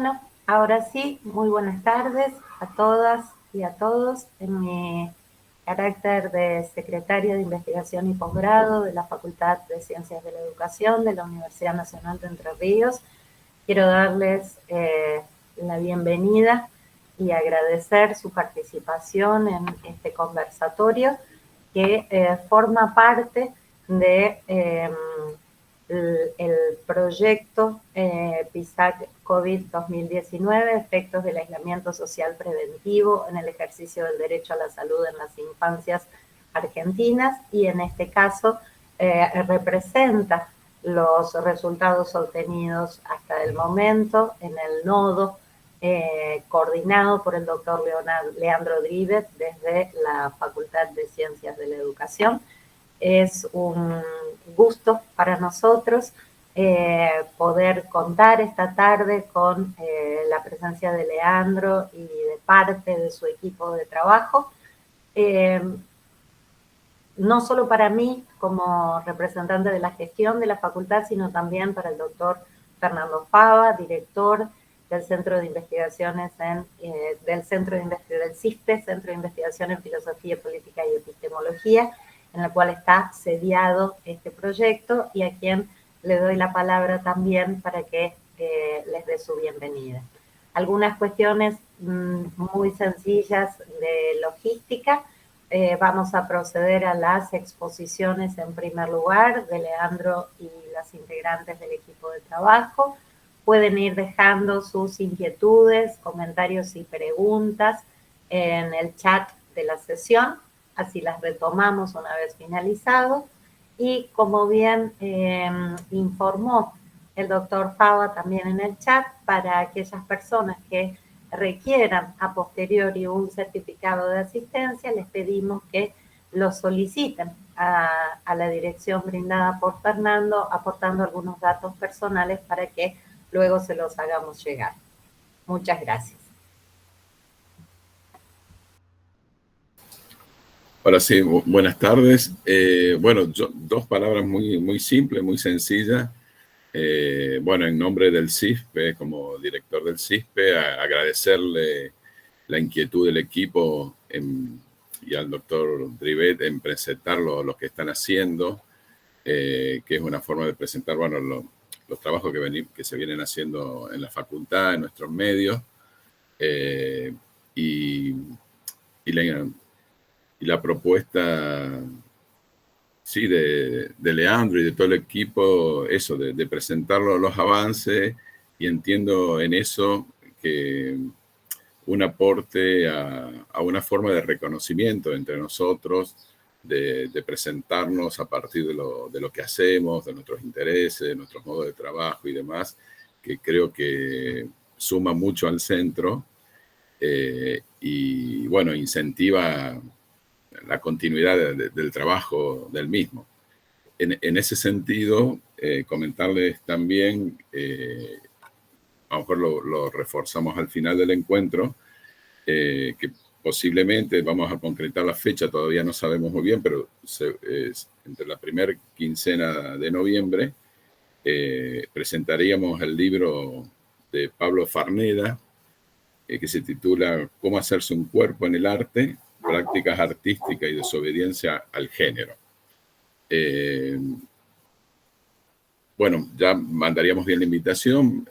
Bueno, ahora sí, muy buenas tardes a todas y a todos. En mi carácter de secretaria de Investigación y Posgrado de la Facultad de Ciencias de la Educación de la Universidad Nacional de Entre Ríos, quiero darles la bienvenida y agradecer su participación en este conversatorio que forma parte de el proyecto PISAC COVID 2019, efectos del aislamiento social preventivo en el ejercicio del derecho a la salud en las infancias argentinas, y en este caso representa los resultados obtenidos hasta el momento en el nodo coordinado por el doctor Leandro Drivet desde la Facultad de Ciencias de la Educación. Es un gusto para nosotros poder contar esta tarde con la presencia de Leandro y de parte de su equipo de trabajo. No solo para mí como representante de la gestión de la facultad, sino también para el doctor Fernando Fava, director del Centro de Investigaciones del CISPE, Centro de Investigación en Filosofía, Política y Epistemología, en el cual está sediado este proyecto, y a quien le doy la palabra también para que les dé su bienvenida. Algunas cuestiones muy sencillas de logística. Vamos a proceder a las exposiciones en primer lugar de Leandro y las integrantes del equipo de trabajo. Pueden ir dejando sus inquietudes, comentarios y preguntas en el chat de la sesión, así las retomamos una vez finalizado. Y como bien informó el doctor Fava también en el chat, para aquellas personas que requieran a posteriori un certificado de asistencia, les pedimos que lo soliciten a la dirección brindada por Fernando, aportando algunos datos personales para que luego se los hagamos llegar. Muchas gracias. Hola, sí, buenas tardes. Bueno, dos palabras muy simples, muy sencillas. Bueno, en nombre del CISPE, como director del CISPE, agradecerle la inquietud del equipo y al doctor Drivet en presentar lo que están haciendo, que es una forma de presentar, bueno, los trabajos que se vienen haciendo en la facultad, en nuestros medios, y la propuesta, sí, de Leandro y de todo el equipo, eso, de presentar los avances, y entiendo en eso que un aporte a una forma de reconocimiento entre nosotros, de presentarnos a partir de lo que hacemos, de nuestros intereses, de nuestros modos de trabajo y demás, que creo que suma mucho al centro y, bueno, incentiva la continuidad del trabajo del mismo. En ese sentido, comentarles también, a lo mejor lo reforzamos al final del encuentro, que posiblemente vamos a concretar la fecha, todavía no sabemos muy bien, pero entre la primera quincena de noviembre presentaríamos el libro de Pablo Farneda, que se titula ¿Cómo hacerse un cuerpo en el arte? Prácticas artísticas y desobediencia al género. Bueno, ya mandaríamos bien la invitación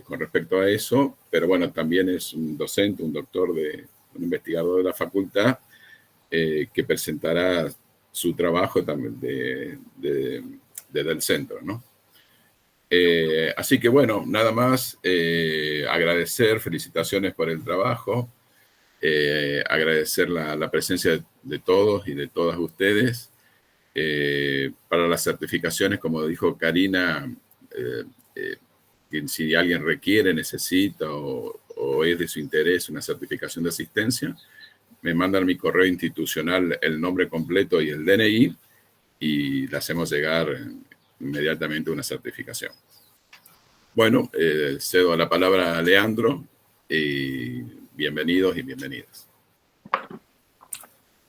con respecto a eso, pero bueno, también es un docente, un doctor, un investigador de la facultad que presentará su trabajo también desde el centro, ¿no? Así que bueno, nada más, agradecer, felicitaciones por el trabajo, agradecer la presencia de todos y de todas ustedes. Para las certificaciones, como dijo Karina, si alguien requiere, necesita o es de su interés una certificación de asistencia, me mandan a mi correo institucional el nombre completo y el DNI y le hacemos llegar inmediatamente una certificación. Bueno, cedo la palabra a Leandro y bienvenidos y bienvenidas.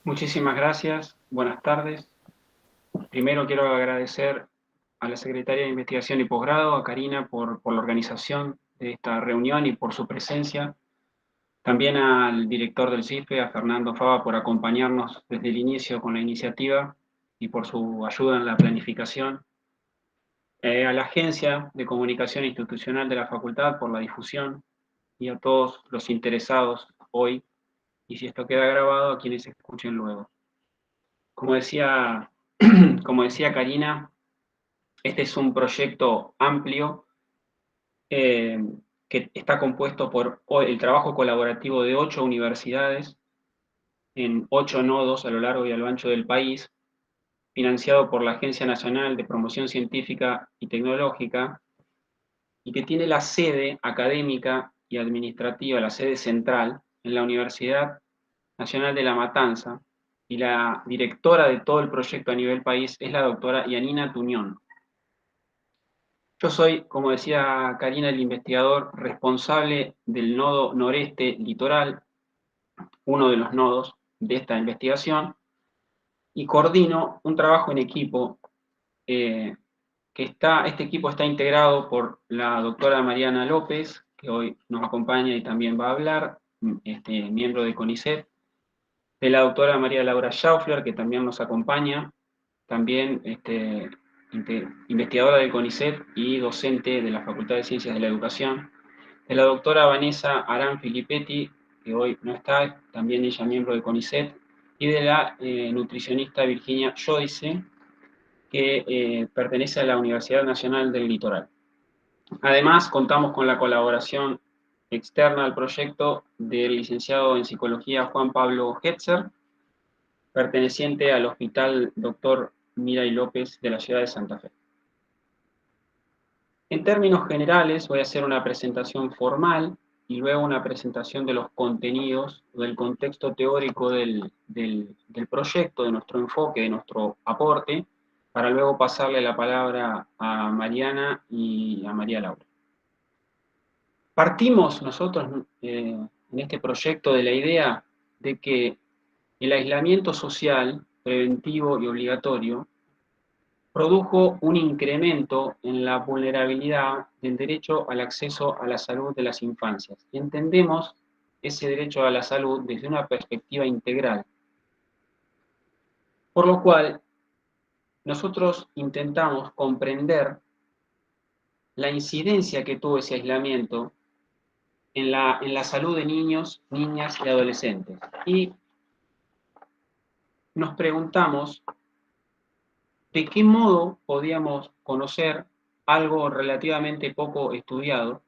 Muchísimas gracias, buenas tardes. Primero quiero agradecer a la Secretaría de Investigación y Posgrado, a Karina, por la organización de esta reunión y por su presencia. También al director del CIFE, a Fernando Fava, por acompañarnos desde el inicio con la iniciativa y por su ayuda en la planificación. A la Agencia de Comunicación Institucional de la Facultad por la difusión y a todos los interesados hoy, y si esto queda grabado, a quienes escuchen luego. Como decía Karina, este es un proyecto amplio que está compuesto por el trabajo colaborativo de 8 universidades en 8 nodos a lo largo y a lo ancho del país, financiado por la Agencia Nacional de Promoción Científica y Tecnológica, y que tiene la sede académica y administrativa, la sede central, en la Universidad Nacional de La Matanza, y la directora de todo el proyecto a nivel país es la doctora Yanina Tuñón. Yo soy, como decía Karina, el investigador responsable del nodo noreste litoral, uno de los nodos de esta investigación, y coordino un trabajo en equipo este equipo está integrado por la doctora Mariana López, que hoy nos acompaña y también va a hablar, miembro de CONICET, de la doctora María Laura Schaufler, que también nos acompaña, también investigadora del CONICET y docente de la Facultad de Ciencias de la Educación, de la doctora Vanessa Arán Filippetti, que hoy no está, también ella miembro de CONICET, y de la nutricionista Virginia Giodice, que pertenece a la Universidad Nacional del Litoral. Además, contamos con la colaboración externa al proyecto del licenciado en Psicología Juan Pablo Hetzer, perteneciente al Hospital Dr. Miray López de la ciudad de Santa Fe. En términos generales, voy a hacer una presentación formal y luego una presentación de los contenidos, del contexto teórico del proyecto, de nuestro enfoque, de nuestro aporte, para luego pasarle la palabra a Mariana y a María Laura. Partimos nosotros en este proyecto de la idea de que el aislamiento social, preventivo y obligatorio, produjo un incremento en la vulnerabilidad del derecho al acceso a la salud de las infancias. Y entendemos ese derecho a la salud desde una perspectiva integral. Por lo cual, nosotros intentamos comprender la incidencia que tuvo ese aislamiento en la salud de niños, niñas y adolescentes. Y nos preguntamos de qué modo podíamos conocer algo relativamente poco estudiado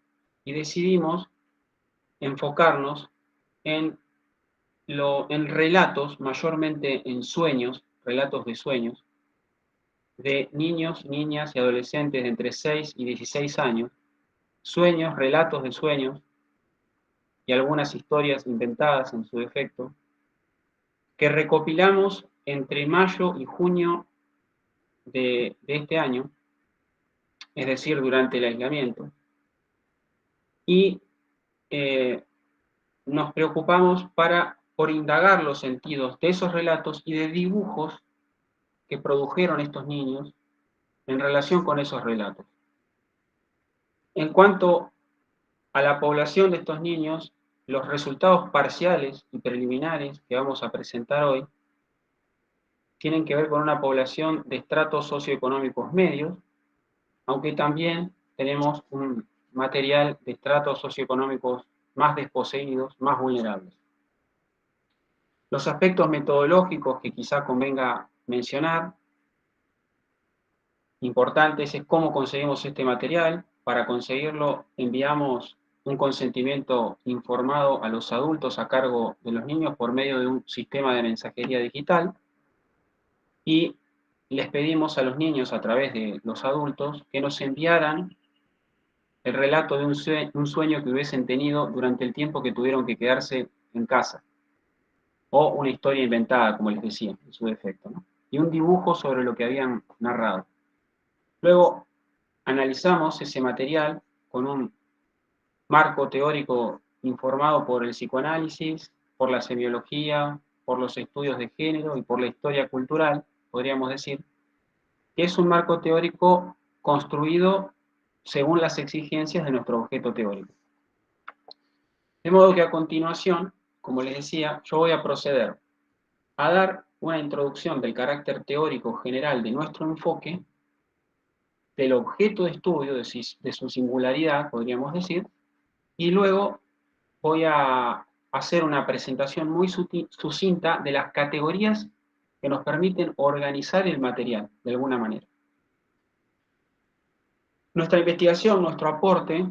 y decidimos enfocarnos en relatos, mayormente en sueños, relatos de sueños, de niños, niñas y adolescentes de entre 6 y 16 años, sueños, relatos de sueños y algunas historias inventadas en su defecto, que recopilamos entre mayo y junio de este año, es decir, durante el aislamiento, y nos preocupamos por indagar los sentidos de esos relatos y de dibujos que produjeron estos niños en relación con esos relatos. En cuanto a la población de estos niños, los resultados parciales y preliminares que vamos a presentar hoy tienen que ver con una población de estratos socioeconómicos medios, aunque también tenemos un material de estratos socioeconómicos más desposeídos, más vulnerables. Los aspectos metodológicos que quizá convenga mencionar, importantes, es cómo conseguimos este material. Para conseguirlo enviamos un consentimiento informado a los adultos a cargo de los niños por medio de un sistema de mensajería digital y les pedimos a los niños a través de los adultos que nos enviaran el relato de un sueño que hubiesen tenido durante el tiempo que tuvieron que quedarse en casa, o una historia inventada, como les decía, en su defecto, ¿no? Y un dibujo sobre lo que habían narrado. Luego analizamos ese material con un marco teórico informado por el psicoanálisis, por la semiología, por los estudios de género y por la historia cultural, podríamos decir, que es un marco teórico construido según las exigencias de nuestro objeto teórico. De modo que a continuación, como les decía, yo voy a proceder a dar una introducción del carácter teórico general de nuestro enfoque, del objeto de estudio, de su singularidad, podríamos decir, y luego voy a hacer una presentación muy sucinta de las categorías que nos permiten organizar el material, de alguna manera. Nuestra investigación, nuestro aporte,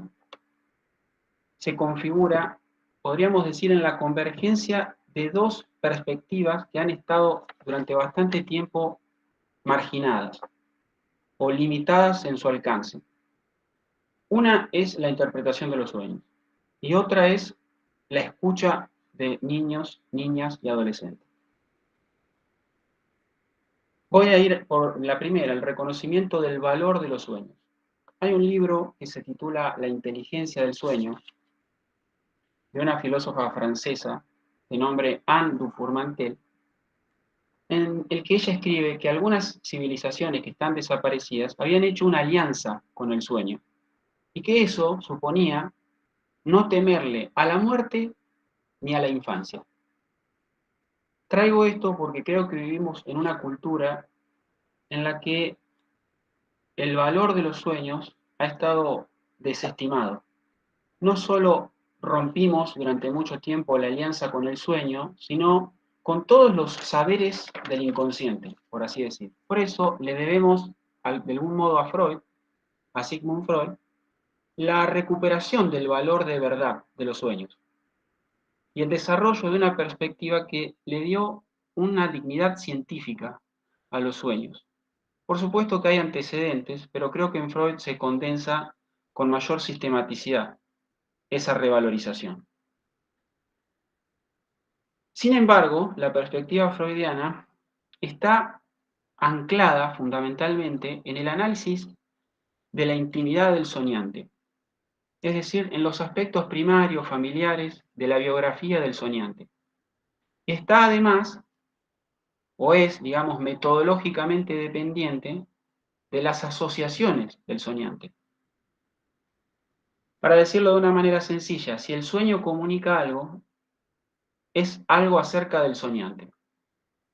se configura, podríamos decir, en la convergencia de dos perspectivas que han estado durante bastante tiempo marginadas o limitadas en su alcance. Una es la interpretación de los sueños y otra es la escucha de niños, niñas y adolescentes. Voy a ir por la primera, el reconocimiento del valor de los sueños. Hay un libro que se titula La inteligencia del sueño, de una filósofa francesa de nombre Anne Dufourmantel, en el que ella escribe que algunas civilizaciones que están desaparecidas habían hecho una alianza con el sueño, y que eso suponía no temerle a la muerte ni a la infancia. Traigo esto porque creo que vivimos en una cultura en la que el valor de los sueños ha estado desestimado. No solo rompimos durante mucho tiempo la alianza con el sueño, sino con todos los saberes del inconsciente, por así decir. Por eso le debemos, de algún modo, a Freud, a Sigmund Freud, la recuperación del valor de verdad de los sueños y el desarrollo de una perspectiva que le dio una dignidad científica a los sueños. Por supuesto que hay antecedentes, pero creo que en Freud se condensa con mayor sistematicidad esa revalorización. Sin embargo, la perspectiva freudiana está anclada fundamentalmente en el análisis de la intimidad del soñante, es decir, en los aspectos primarios, familiares de la biografía del soñante. Está además, o es, digamos, metodológicamente dependiente de las asociaciones del soñante. Para decirlo de una manera sencilla, si el sueño comunica algo, es algo acerca del soñante.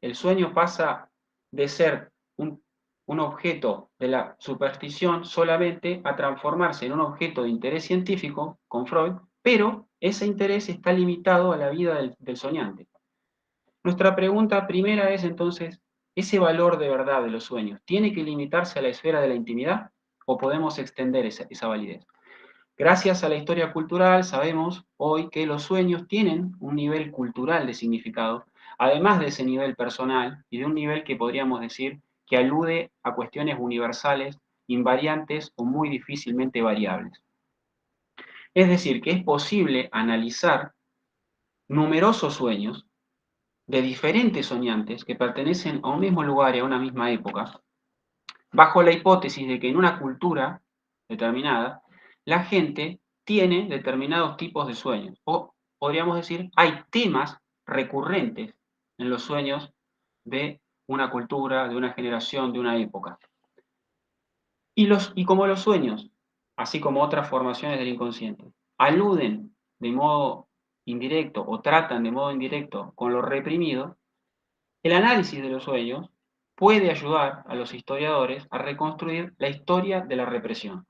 El sueño pasa de ser un objeto de la superstición solamente a transformarse en un objeto de interés científico, con Freud, pero ese interés está limitado a la vida del soñante. Nuestra pregunta primera es entonces, ¿ese valor de verdad de los sueños tiene que limitarse a la esfera de la intimidad o podemos extender esa validez? Gracias a la historia cultural sabemos hoy que los sueños tienen un nivel cultural de significado, además de ese nivel personal y de un nivel que podríamos decir que alude a cuestiones universales, invariantes o muy difícilmente variables. Es decir, que es posible analizar numerosos sueños de diferentes soñantes que pertenecen a un mismo lugar y a una misma época, bajo la hipótesis de que en una cultura determinada, la gente tiene determinados tipos de sueños, o podríamos decir, hay temas recurrentes en los sueños de una cultura, de una generación, de una época. Y como los sueños, así como otras formaciones del inconsciente, aluden de modo indirecto o tratan de modo indirecto con lo reprimido, el análisis de los sueños puede ayudar a los historiadores a reconstruir la historia de la represión.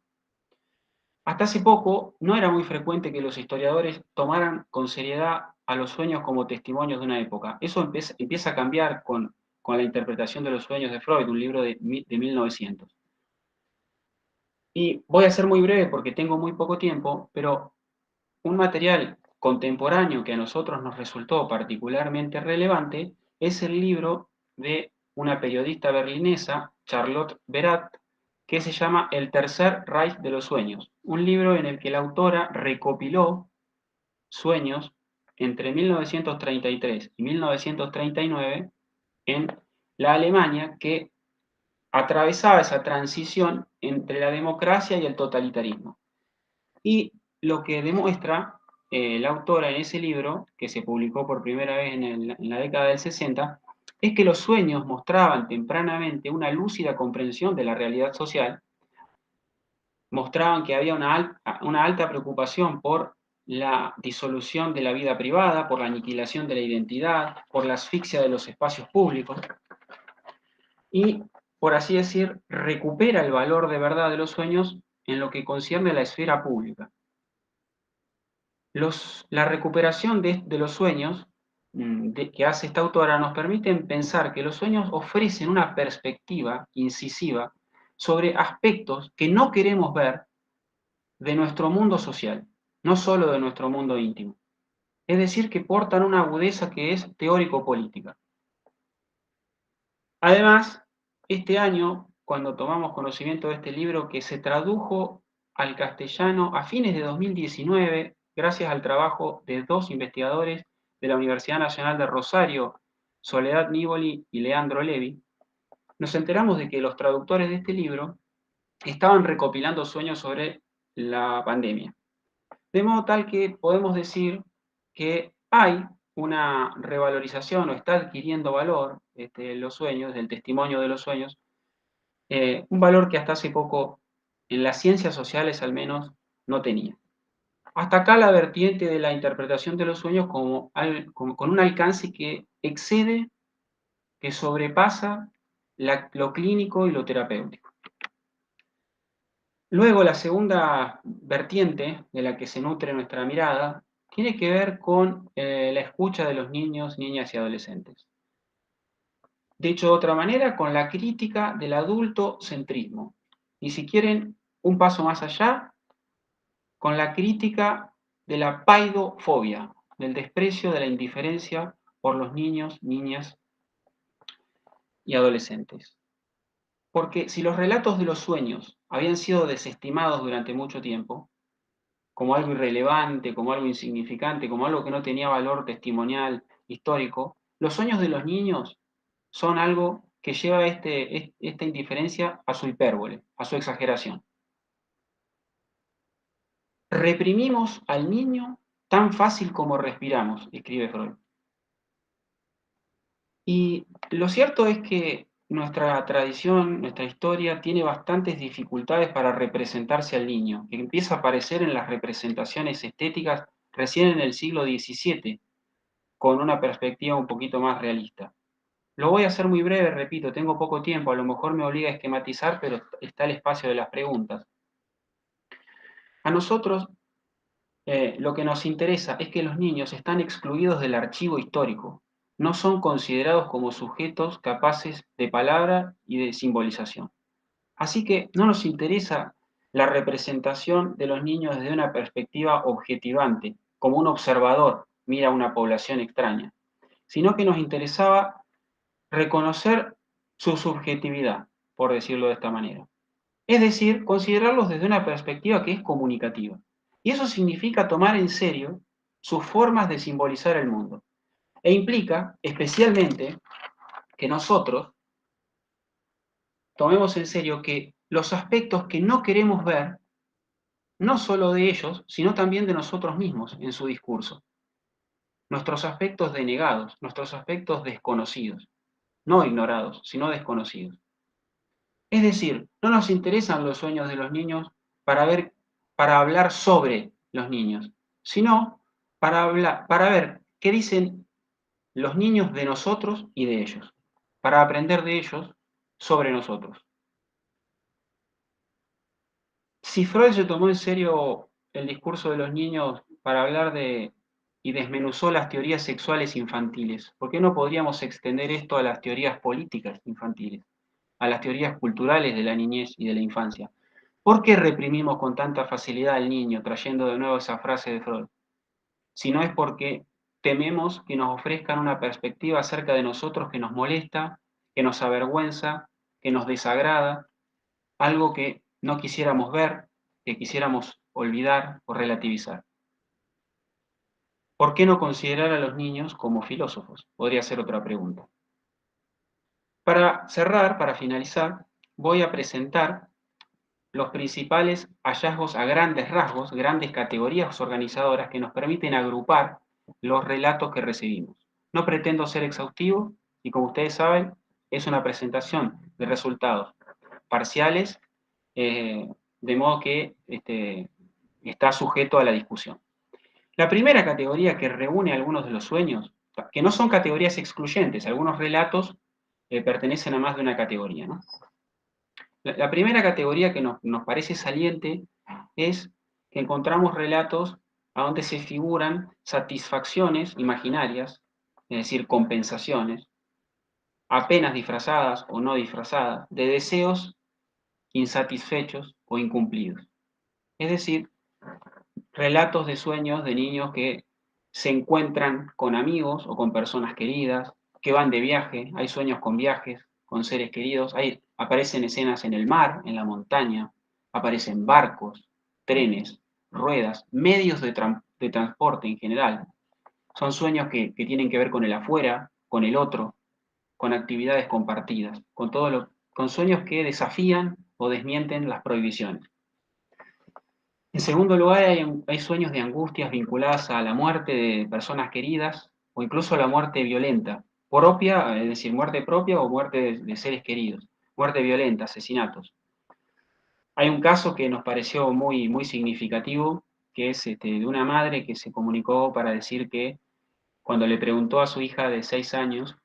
Hasta hace poco no era muy frecuente que los historiadores tomaran con seriedad a los sueños como testimonios de una época. Eso empieza a cambiar con la interpretación de los sueños de Freud, un libro de 1900. Y voy a ser muy breve porque tengo muy poco tiempo, pero un material contemporáneo que a nosotros nos resultó particularmente relevante es el libro de una periodista berlinesa, Charlotte Berat, que se llama El Tercer Reich de los Sueños, un libro en el que la autora recopiló sueños entre 1933 y 1939 en la Alemania que atravesaba esa transición entre la democracia y el totalitarismo. Y lo que demuestra la autora en ese libro, que se publicó por primera vez en la década del 60, es que los sueños mostraban tempranamente una lúcida comprensión de la realidad social, mostraban que había una alta preocupación por la disolución de la vida privada, por la aniquilación de la identidad, por la asfixia de los espacios públicos, y, por así decir, recupera el valor de verdad de los sueños en lo que concierne a la esfera pública. La recuperación de los sueños que hace esta autora nos permiten pensar que los sueños ofrecen una perspectiva incisiva sobre aspectos que no queremos ver de nuestro mundo social, no solo de nuestro mundo íntimo. Es decir, que portan una agudeza que es teórico-política. Además, este año, cuando tomamos conocimiento de este libro que se tradujo al castellano a fines de 2019, gracias al trabajo de dos investigadores de la Universidad Nacional de Rosario, Soledad Nívoli y Leandro Levi, nos enteramos de que los traductores de este libro estaban recopilando sueños sobre la pandemia. De modo tal que podemos decir que hay una revalorización o está adquiriendo valor los sueños, el testimonio de los sueños, un valor que hasta hace poco en las ciencias sociales al menos no tenía. Hasta acá la vertiente de la interpretación de los sueños con un alcance que excede, que sobrepasa lo clínico y lo terapéutico. Luego, la segunda vertiente de la que se nutre nuestra mirada tiene que ver con la escucha de los niños, niñas y adolescentes. Dicho de otra manera, con la crítica del adultocentrismo. Y si quieren, un paso más allá, con la crítica de la paidofobia, del desprecio, de la indiferencia por los niños, niñas y adolescentes. Porque si los relatos de los sueños habían sido desestimados durante mucho tiempo, como algo irrelevante, como algo insignificante, como algo que no tenía valor testimonial, histórico, los sueños de los niños son algo que lleva esta indiferencia a su hipérbole, a su exageración. Reprimimos al niño tan fácil como respiramos, escribe Freud. Y lo cierto es que nuestra tradición, nuestra historia, tiene bastantes dificultades para representarse al niño, que empieza a aparecer en las representaciones estéticas recién en el siglo XVII, con una perspectiva un poquito más realista. Lo voy a hacer muy breve, repito, tengo poco tiempo, a lo mejor me obliga a esquematizar, pero está el espacio de las preguntas. A nosotros lo que nos interesa es que los niños están excluidos del archivo histórico, no son considerados como sujetos capaces de palabra y de simbolización. Así que no nos interesa la representación de los niños desde una perspectiva objetivante, como un observador mira a una población extraña, sino que nos interesaba reconocer su subjetividad, por decirlo de esta manera. Es decir, considerarlos desde una perspectiva que es comunicativa. Y eso significa tomar en serio sus formas de simbolizar el mundo. E implica, especialmente, que nosotros tomemos en serio que los aspectos que no queremos ver, no solo de ellos, sino también de nosotros mismos en su discurso. Nuestros aspectos denegados, nuestros aspectos desconocidos, no ignorados, sino desconocidos. Es decir, no nos interesan los sueños de los niños para hablar sobre los niños, sino para ver qué dicen los niños de nosotros y de ellos, para aprender de ellos sobre nosotros. Si Freud se tomó en serio el discurso de los niños para hablar y desmenuzó las teorías sexuales infantiles, ¿por qué no podríamos extender esto a las teorías políticas infantiles, a las teorías culturales de la niñez y de la infancia? ¿Por qué reprimimos con tanta facilidad al niño, trayendo de nuevo esa frase de Freud? Si no es porque tememos que nos ofrezcan una perspectiva acerca de nosotros que nos molesta, que nos avergüenza, que nos desagrada, algo que no quisiéramos ver, que quisiéramos olvidar o relativizar. ¿Por qué no considerar a los niños como filósofos? Podría ser otra pregunta. Para cerrar, para finalizar, voy a presentar los principales hallazgos a grandes rasgos, grandes categorías organizadoras que nos permiten agrupar los relatos que recibimos. No pretendo ser exhaustivo y, como ustedes saben, es una presentación de resultados parciales, de modo que está sujeto a la discusión. La primera categoría que reúne algunos de los sueños, que no son categorías excluyentes, algunos relatos pertenecen a más de una categoría, ¿no? La primera categoría que nos parece saliente es que encontramos relatos a donde se figuran satisfacciones imaginarias, es decir, compensaciones, apenas disfrazadas o no disfrazadas, de deseos insatisfechos o incumplidos. Es decir, relatos de sueños de niños que se encuentran con amigos o con personas queridas, que van de viaje, hay sueños con viajes, con seres queridos, aparecen escenas en el mar, en la montaña, aparecen barcos, trenes, ruedas, medios de transporte en general. Son sueños que tienen que ver con el afuera, con el otro, con actividades compartidas, con sueños que desafían o desmienten las prohibiciones. En segundo lugar, hay sueños de angustias vinculadas a la muerte de personas queridas o incluso a la muerte violenta, propia, es decir, muerte propia o muerte de seres queridos, muerte violenta, asesinatos. Hay un caso que nos pareció muy, muy significativo, que es de una madre que se comunicó para decir que cuando le preguntó a su hija de 6 años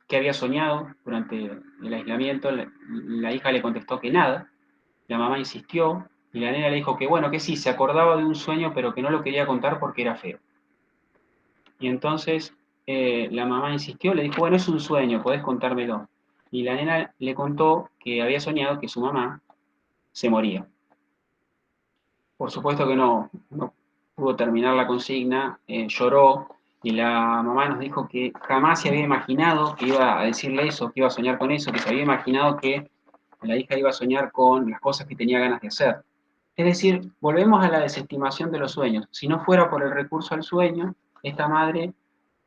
qué había soñado durante el aislamiento, la hija le contestó que nada. La mamá insistió y la nena le dijo que bueno, que sí, se acordaba de un sueño, pero que no lo quería contar porque era feo. Y entonces la mamá insistió, le dijo, bueno, es un sueño, podés contármelo. Y la nena le contó que había soñado que su mamá se moría. Por supuesto que no pudo terminar la consigna, lloró, y la mamá nos dijo que jamás se había imaginado que iba a decirle eso, que iba a soñar con eso, que se había imaginado que la hija iba a soñar con las cosas que tenía ganas de hacer. Es decir, volvemos a la desestimación de los sueños. Si no fuera por el recurso al sueño, esta madre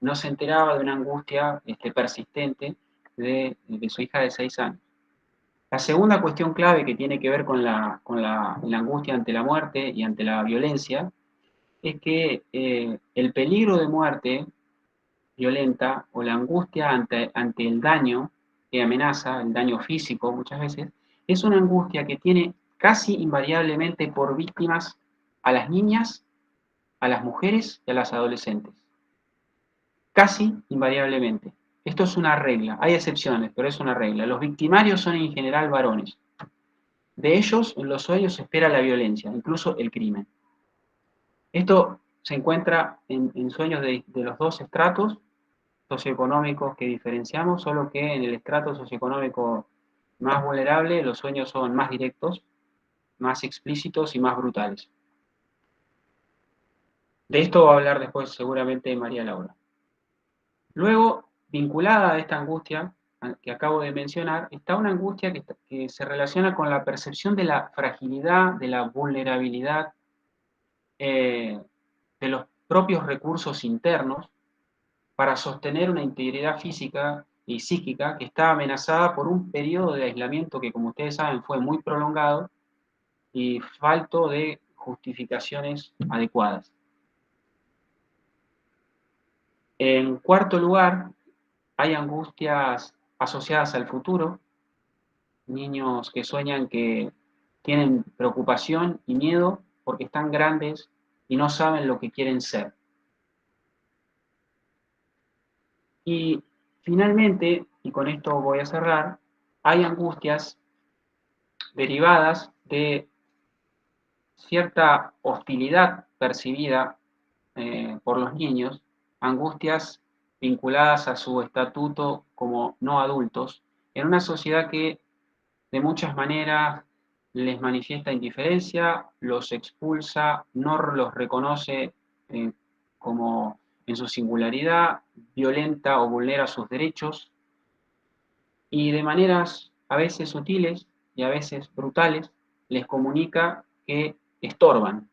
no se enteraba de una angustia persistente de su hija de 6 años. La segunda cuestión clave que tiene que ver con la angustia ante la muerte y ante la violencia es que el peligro de muerte violenta o la angustia ante el daño que amenaza, el daño físico muchas veces, es una angustia que tiene casi invariablemente por víctimas a las niñas, a las mujeres y a las adolescentes. Casi invariablemente. Esto es una regla, hay excepciones, pero es una regla. Los victimarios son en general varones. De ellos, en los sueños se espera la violencia, incluso el crimen. Esto se encuentra en sueños de los dos estratos socioeconómicos que diferenciamos, solo que en el estrato socioeconómico más vulnerable los sueños son más directos, más explícitos y más brutales. De esto va a hablar después seguramente María Laura. Luego, vinculada a esta angustia que acabo de mencionar, está una angustia que se relaciona con la percepción de la fragilidad, de la vulnerabilidad, de los propios recursos internos para sostener una integridad física y psíquica que está amenazada por un periodo de aislamiento que, como ustedes saben, fue muy prolongado y falto de justificaciones adecuadas. En cuarto lugar, hay angustias asociadas al futuro, niños que sueñan que tienen preocupación y miedo porque están grandes y no saben lo que quieren ser. Y finalmente, y con esto voy a cerrar, hay angustias derivadas de cierta hostilidad percibida por los niños, angustias vinculadas a su estatuto como no adultos, en una sociedad que de muchas maneras les manifiesta indiferencia, los expulsa, no los reconoce como en su singularidad, violenta o vulnera sus derechos, y de maneras a veces sutiles y a veces brutales les comunica que estorban.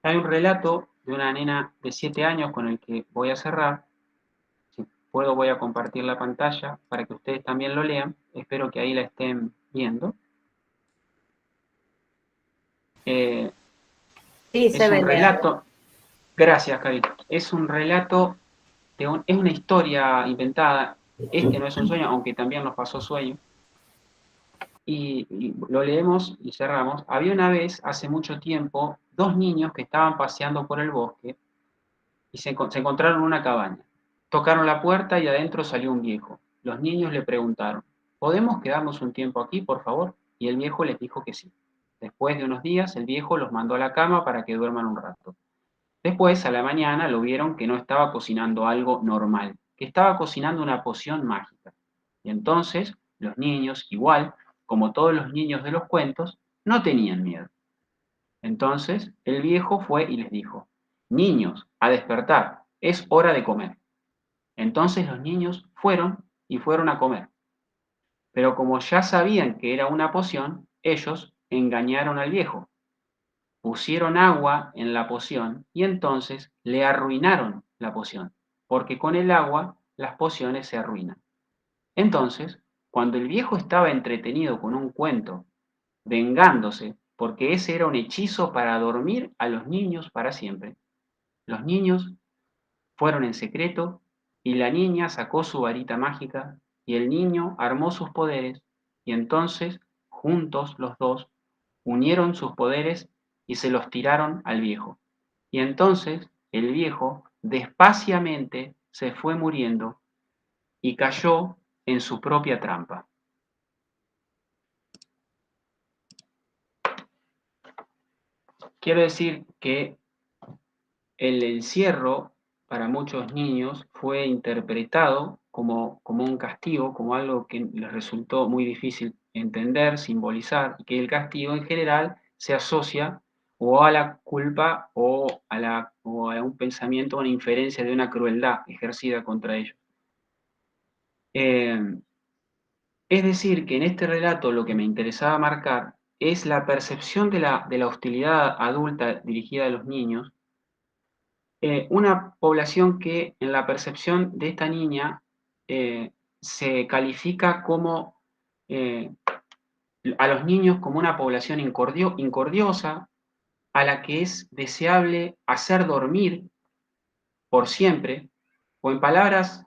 Hay un relato de una nena de 7 años con el que voy a cerrar. Si puedo voy a compartir la pantalla para que ustedes también lo lean. Espero que ahí la estén viendo. Sí, Es se ve un relato. Gracias, Carito. Es un relato, es una historia inventada. Este no es un sueño, aunque también nos pasó sueño. y lo leemos y cerramos. Había una vez, hace mucho tiempo, dos niños que estaban paseando por el bosque y se encontraron en una cabaña. Tocaron la puerta y adentro salió un viejo. Los niños le preguntaron, ¿podemos quedarnos un tiempo aquí, por favor? Y el viejo les dijo que sí. Después de unos días, el viejo los mandó a la cama para que duerman un rato. Después, a la mañana, lo vieron que no estaba cocinando algo normal, que estaba cocinando una poción mágica. Y entonces, los niños, igual, como todos los niños de los cuentos, no tenían miedo. Entonces, el viejo fue y les dijo, niños, a despertar, es hora de comer. Entonces los niños fueron a comer. Pero como ya sabían que era una poción, ellos engañaron al viejo. Pusieron agua en la poción y entonces le arruinaron la poción, porque con el agua las pociones se arruinan. Entonces, cuando el viejo estaba entretenido con un cuento, vengándose, porque ese era un hechizo para dormir a los niños para siempre, los niños fueron en secreto y la niña sacó su varita mágica y el niño armó sus poderes y entonces, juntos los dos, unieron sus poderes y se los tiraron al viejo. Y entonces el viejo despaciamente se fue muriendo y cayó en su propia trampa. Quiero decir que el encierro para muchos niños fue interpretado como un castigo, como algo que les resultó muy difícil entender, simbolizar, y que el castigo en general se asocia o a la culpa o a un pensamiento, una inferencia de una crueldad ejercida contra ellos. Es decir, que en este relato lo que me interesaba marcar es la percepción de la hostilidad adulta dirigida a los niños, una población que en la percepción de esta niña se califica como a los niños como una población incordiosa, a la que es deseable hacer dormir por siempre, o en palabras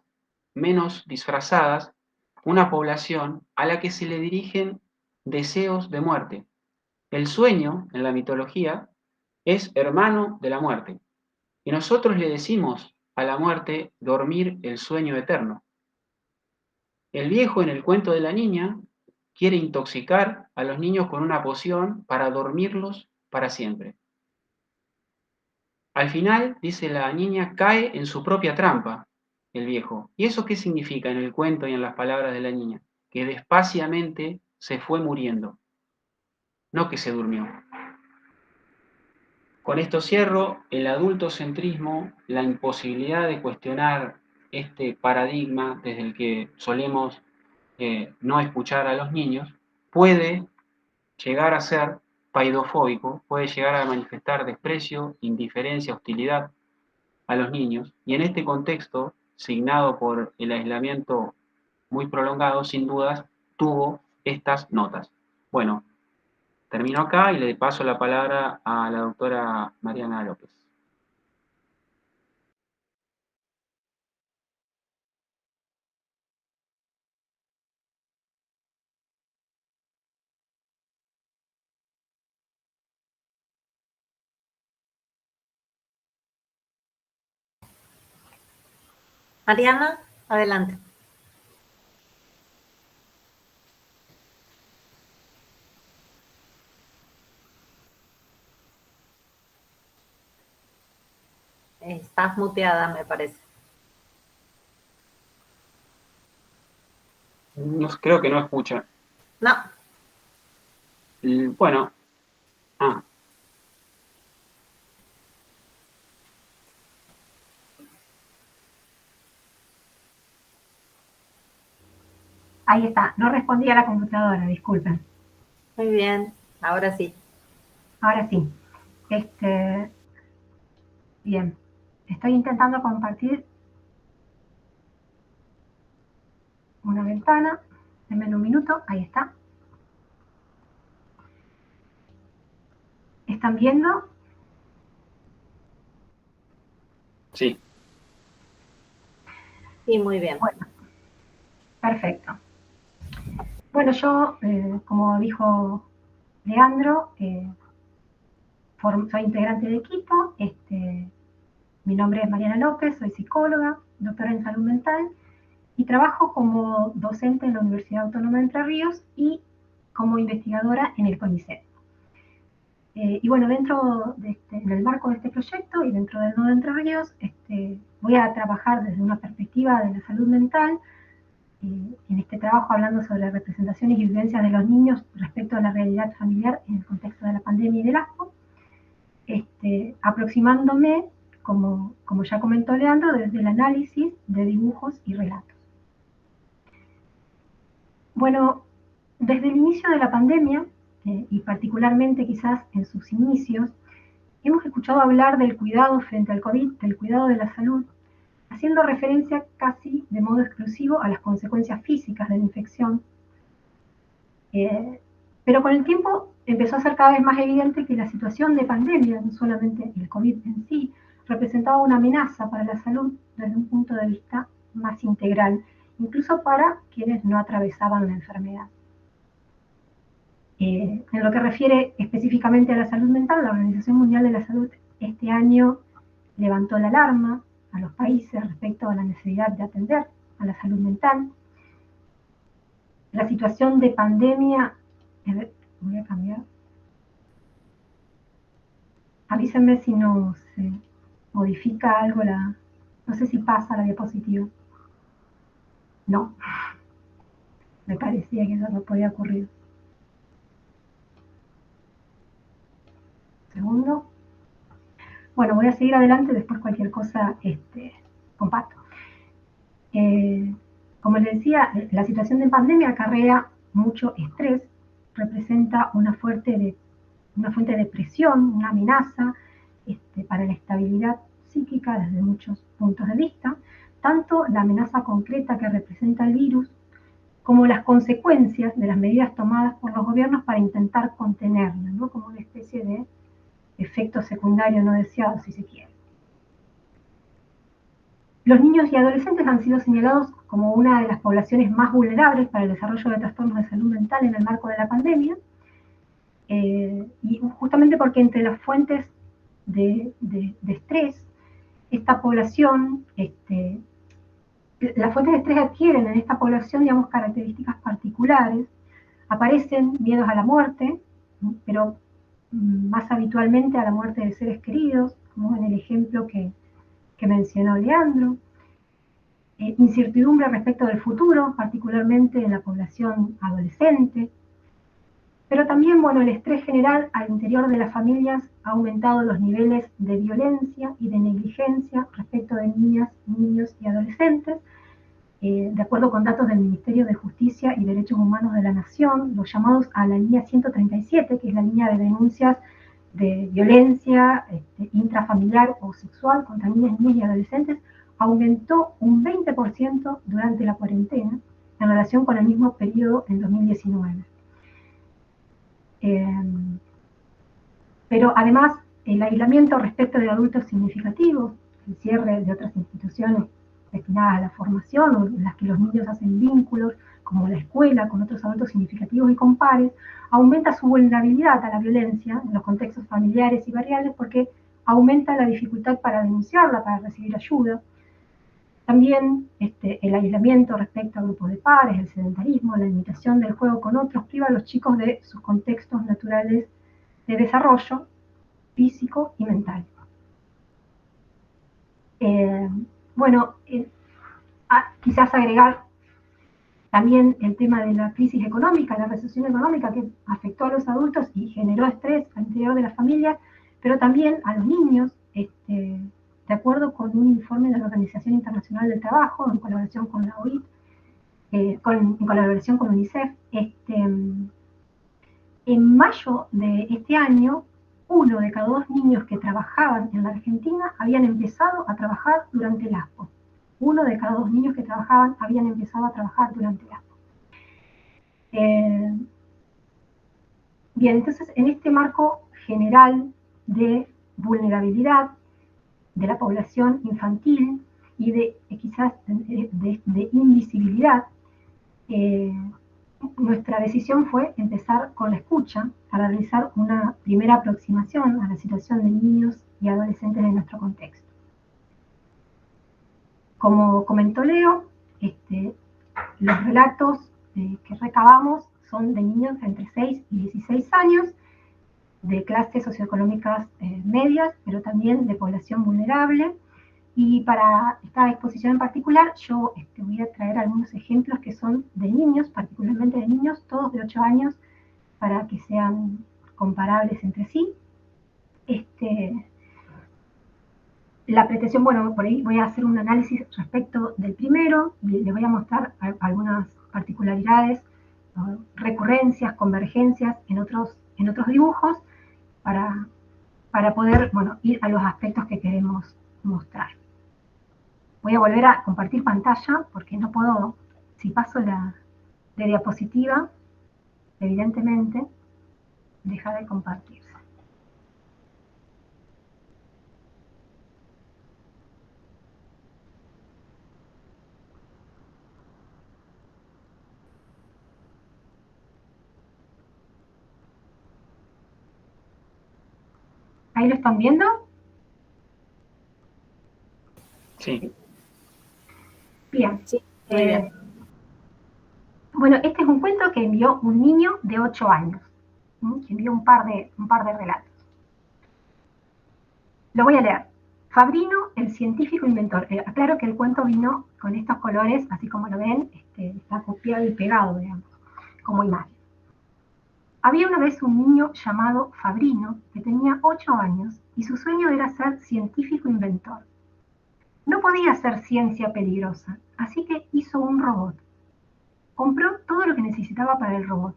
menos disfrazadas, una población a la que se le dirigen deseos de muerte. El sueño, en la mitología, es hermano de la muerte. Y nosotros le decimos a la muerte dormir el sueño eterno. El viejo en el cuento de la niña quiere intoxicar a los niños con una poción para dormirlos para siempre. Al final, dice la niña, cae en su propia trampa, el viejo. ¿Y eso qué significa en el cuento y en las palabras de la niña? Que despaciamente se fue muriendo, no que se durmió. Con esto cierro, el adultocentrismo, la imposibilidad de cuestionar este paradigma desde el que solemos no escuchar a los niños, puede llegar a ser paidofóbico, puede llegar a manifestar desprecio, indiferencia, hostilidad a los niños, y en este contexto, signado por el aislamiento muy prolongado, sin dudas, tuvo estas notas. Bueno, termino acá y le paso la palabra a la doctora Mariana López. Mariana, adelante. Estás muteada, me parece. No, creo que no escucha. No. Bueno. Ahí está, no respondí a la computadora, disculpen. Muy bien, ahora sí. Ahora sí. Bien, estoy intentando compartir una ventana. Denme un minuto, ahí está. ¿Están viendo? Sí. Sí, muy bien. Bueno, perfecto. Bueno, yo, como dijo Leandro, soy integrante del equipo. Mi nombre es Mariana López, soy psicóloga, doctora en salud mental, y trabajo como docente en la Universidad Autónoma de Entre Ríos y como investigadora en el CONICET. Y bueno, en el marco de este proyecto y dentro del Nodo Entre Ríos, voy a trabajar desde una perspectiva de la salud mental, en este trabajo hablando sobre representaciones y vivencias de los niños respecto a la realidad familiar en el contexto de la pandemia y del asco, aproximándome, como ya comentó Leandro, desde el análisis de dibujos y relatos. Bueno, desde el inicio de la pandemia, y particularmente quizás en sus inicios, hemos escuchado hablar del cuidado frente al COVID, del cuidado de la salud, haciendo referencia casi de modo exclusivo a las consecuencias físicas de la infección. Pero con el tiempo empezó a ser cada vez más evidente que la situación de pandemia, no solamente el COVID en sí, representaba una amenaza para la salud desde un punto de vista más integral, incluso para quienes no atravesaban la enfermedad. En lo que refiere específicamente a la salud mental, la Organización Mundial de la Salud este año levantó la alarma a los países respecto a la necesidad de atender a la salud mental. La situación de pandemia, voy a cambiar. Avísenme si no se modifica algo, no sé si pasa la diapositiva. No, me parecía que eso no podía ocurrir. Segundo. Bueno, voy a seguir adelante, después cualquier cosa comparto. Como les decía, la situación de pandemia acarrea mucho estrés, representa una fuente de presión, una amenaza para la estabilidad psíquica desde muchos puntos de vista, tanto la amenaza concreta que representa el virus, como las consecuencias de las medidas tomadas por los gobiernos para intentar contenerla, ¿no? Como una especie de efecto secundario no deseado, si se quiere. Los niños y adolescentes han sido señalados como una de las poblaciones más vulnerables para el desarrollo de trastornos de salud mental en el marco de la pandemia, y justamente porque entre las fuentes de estrés, esta población, las fuentes de estrés adquieren en esta población, digamos, características particulares. Aparecen miedos a la muerte, pero más habitualmente a la muerte de seres queridos, como en el ejemplo que mencionó Leandro. Incertidumbre respecto del futuro, particularmente en la población adolescente. Pero también, bueno, el estrés general al interior de las familias ha aumentado los niveles de violencia y de negligencia respecto de niñas, niños y adolescentes. De acuerdo con datos del Ministerio de Justicia y Derechos Humanos de la Nación, los llamados a la línea 137, que es la línea de denuncias de violencia intrafamiliar o sexual contra niñas, niños y adolescentes, aumentó un 20% durante la cuarentena en relación con el mismo periodo en 2019. Pero además, el aislamiento respecto de adultos significativos, el cierre de otras instituciones destinadas a la formación o en las que los niños hacen vínculos, como la escuela, con otros adultos significativos y con pares, aumenta su vulnerabilidad a la violencia en los contextos familiares y barriales porque aumenta la dificultad para denunciarla, para recibir ayuda. También el aislamiento respecto a grupos de pares, el sedentarismo, la limitación del juego con otros, priva a los chicos de sus contextos naturales de desarrollo físico y mental. Bueno, quizás agregar también el tema de la crisis económica, la recesión económica que afectó a los adultos y generó estrés al interior de las familias, pero también a los niños, de acuerdo con un informe de la Organización Internacional del Trabajo, en colaboración con la OIT, en colaboración con UNICEF. En mayo de este año, 1 de cada 2 niños que trabajaban en la Argentina habían empezado a trabajar durante el ASPO. 1 de cada 2 niños que trabajaban habían empezado a trabajar durante el ASPO. Bien, entonces en este marco general de vulnerabilidad de la población infantil y de quizás de invisibilidad, nuestra decisión fue empezar con la escucha para realizar una primera aproximación a la situación de niños y adolescentes de nuestro contexto. Como comentó Leo, los relatos que recabamos son de niños entre 6 y 16 años, de clases socioeconómicas medias, pero también de población vulnerable. Y para esta exposición en particular, yo voy a traer algunos ejemplos que son de niños, particularmente de niños, todos de 8 años, para que sean comparables entre sí. La pretensión, bueno, por ahí voy a hacer un análisis respecto del primero y les voy a mostrar algunas particularidades, ¿no? Recurrencias, convergencias en otros dibujos para poder, bueno, ir a los aspectos que queremos mostrar. Voy a volver a compartir pantalla porque no puedo, si paso de diapositiva, evidentemente deja de compartirse. ¿Ahí lo están viendo? Sí. Bien. Sí, muy bien. Bueno, este es un cuento que envió un niño de 8 años. Que envió un par de relatos. Lo voy a leer. Fabrino, el científico inventor. Aclaro que el cuento vino con estos colores, así como lo ven, está copiado y pegado, digamos, como imagen. Había una vez un niño llamado Fabrino que tenía 8 años y su sueño era ser científico inventor. No podía hacer ciencia peligrosa, así que hizo un robot. Compró todo lo que necesitaba para el robot.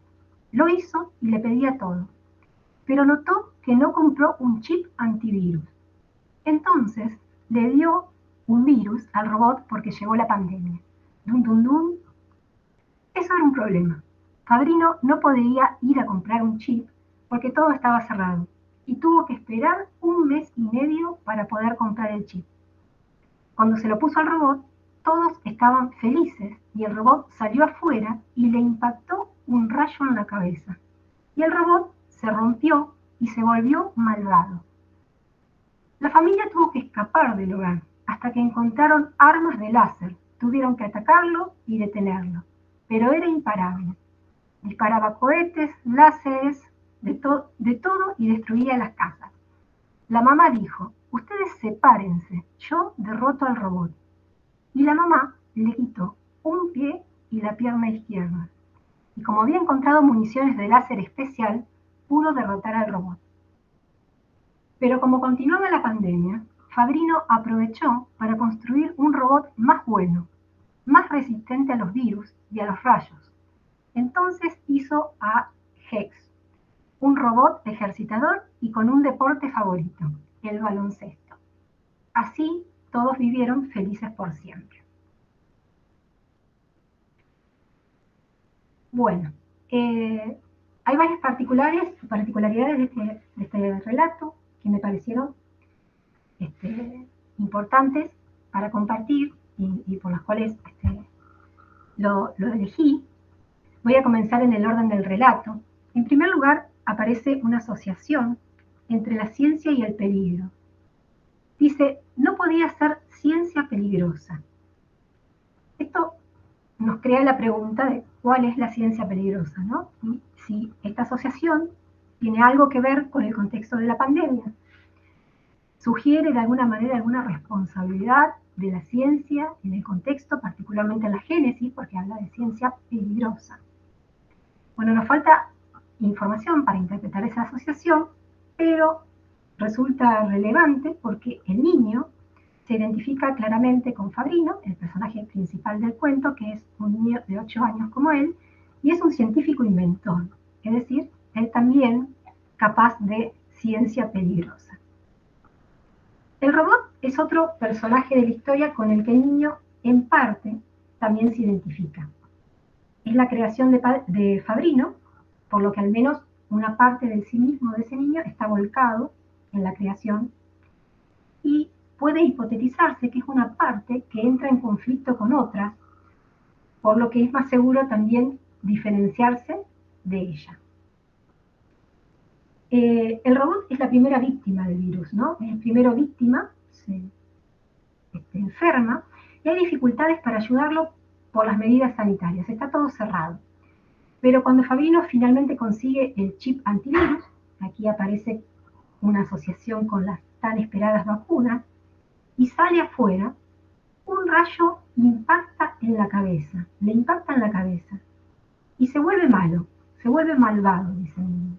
Lo hizo y le pedía todo. Pero notó que no compró un chip antivirus. Entonces le dio un virus al robot porque llegó la pandemia. Dun, dun, dun. Eso era un problema. Fabrino no podía ir a comprar un chip porque todo estaba cerrado y tuvo que esperar 1 mes y medio para poder comprar el chip. Cuando se lo puso al robot, todos estaban felices y el robot salió afuera y le impactó un rayo en la cabeza. Y el robot se rompió y se volvió malvado. La familia tuvo que escapar del hogar hasta que encontraron armas de láser. Tuvieron que atacarlo y detenerlo, pero era imparable. Disparaba cohetes, láseres, de todo y destruía las casas. La mamá dijo, ustedes sepárense, yo derroto al robot. Y la mamá le quitó un pie y la pierna izquierda. Y como había encontrado municiones de láser especial, pudo derrotar al robot. Pero como continuaba la pandemia, Fabrino aprovechó para construir un robot más bueno, más resistente a los virus y a los rayos. Entonces hizo a Hex, un robot ejercitador y con un deporte favorito, el baloncesto. Así todos vivieron felices por siempre. Bueno, hay varias particularidades de este relato que me parecieron importantes para compartir y por las cuales lo elegí. Voy a comenzar en el orden del relato. En primer lugar, aparece una asociación entre la ciencia y el peligro. Dice, no podía ser ciencia peligrosa. Esto nos crea la pregunta de cuál es la ciencia peligrosa, ¿no? Y si esta asociación tiene algo que ver con el contexto de la pandemia. Sugiere de alguna manera alguna responsabilidad de la ciencia en el contexto, particularmente en la génesis, porque habla de ciencia peligrosa. Bueno, nos falta información para interpretar esa asociación, pero resulta relevante porque el niño se identifica claramente con Fabrino, el personaje principal del cuento, que es un niño de 8 años como él, y es un científico inventor, es decir, él también capaz de ciencia peligrosa. El robot es otro personaje de la historia con el que el niño, en parte, también se identifica. Es la creación de Fabrino, por lo que al menos una parte del sí mismo de ese niño está volcado en la creación y puede hipotetizarse que es una parte que entra en conflicto con otras, por lo que es más seguro también diferenciarse de ella. El robot es la primera víctima del virus, ¿no? Es el primero víctima, se enferma, y hay dificultades para ayudarlo por las medidas sanitarias, está todo cerrado. Pero cuando Fabrino finalmente consigue el chip antivirus, aquí aparece una asociación con las tan esperadas vacunas, y sale afuera, un rayo impacta en la cabeza, le impacta en la cabeza, y se vuelve malo, se vuelve malvado, dice el niño.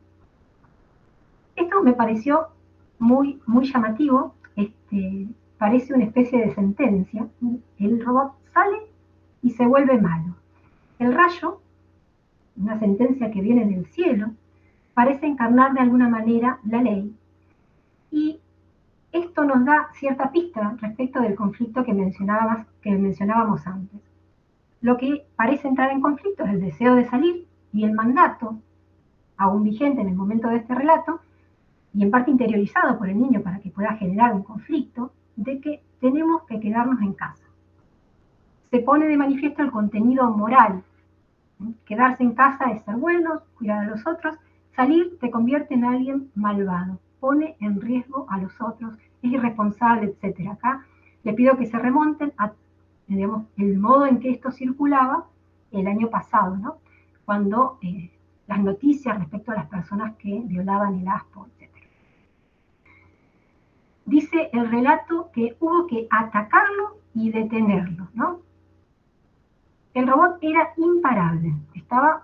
Esto me pareció muy, muy llamativo, parece una especie de sentencia. El robot sale y se vuelve malo. El rayo, una sentencia que viene del cielo, parece encarnar de alguna manera la ley, y esto nos da cierta pista respecto del conflicto que mencionábamos antes. Lo que parece entrar en conflicto es el deseo de salir y el mandato, aún vigente en el momento de este relato, y en parte interiorizado por el niño para que pueda generar un conflicto, de que tenemos que quedarnos en casa. Se pone de manifiesto el contenido moral. Quedarse en casa es ser buenos, cuidar a los otros. Salir te convierte en alguien malvado, pone en riesgo a los otros, es irresponsable, etc. Acá le pido que se remonten a, digamos, el modo en que esto circulaba el año pasado, ¿no? Cuando las noticias respecto a las personas que violaban el ASPO, etc. Dice el relato que hubo que atacarlo y detenerlo, ¿no? El robot era imparable, estaba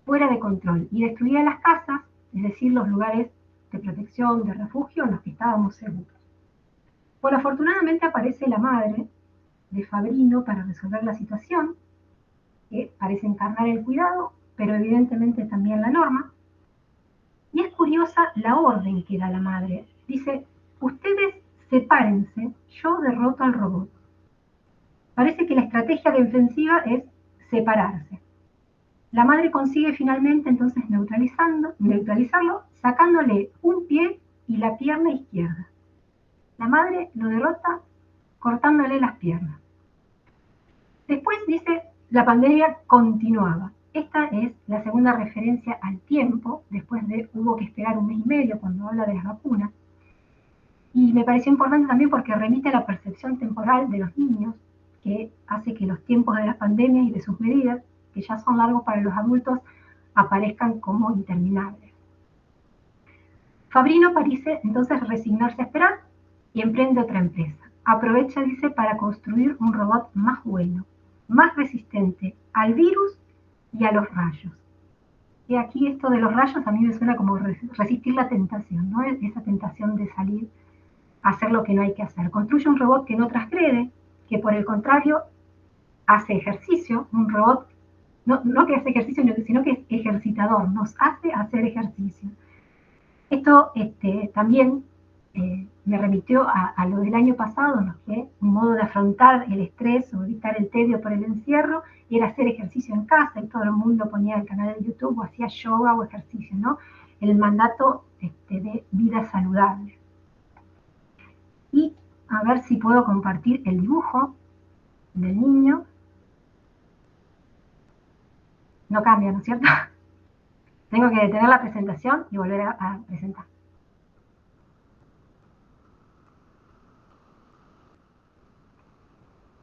fuera de control y destruía las casas, es decir, los lugares de protección, de refugio en los que estábamos seguros. Bueno, afortunadamente aparece la madre de Fabrino para resolver la situación, que parece encarnar el cuidado, pero evidentemente también la norma. Y es curiosa la orden que da la madre. Dice, ustedes sepárense, yo derroto al robot. Parece que la estrategia defensiva es separarse. La madre consigue finalmente entonces neutralizarlo, sacándole un pie y la pierna izquierda. La madre lo derrota cortándole las piernas. Después dice, la pandemia continuaba. Esta es la segunda referencia al tiempo, después de hubo que esperar 1 mes y medio cuando habla de las vacunas. Y me pareció importante también porque remite a la percepción temporal de los niños, que hace que los tiempos de las pandemias y de sus medidas, que ya son largos para los adultos, aparezcan como interminables. Fabrino parece entonces resignarse a esperar y emprende otra empresa. Aprovecha, dice, para construir un robot más bueno, más resistente al virus y a los rayos. Y aquí esto de los rayos a mí me suena como resistir la tentación, ¿no? Esa tentación de salir a hacer lo que no hay que hacer. Construye un robot que no transgrede, que por el contrario hace ejercicio, un robot no que hace ejercicio, sino que es ejercitador, nos hace hacer ejercicio. Esto también me remitió a lo del año pasado, ¿no? Que un modo de afrontar el estrés o evitar el tedio por el encierro era hacer ejercicio en casa, y todo el mundo ponía el canal de YouTube o hacía yoga o ejercicio, ¿no? El mandato de vida saludable. Y a ver si puedo compartir el dibujo del niño. No cambia, ¿no es cierto? Tengo que detener la presentación y volver a presentar.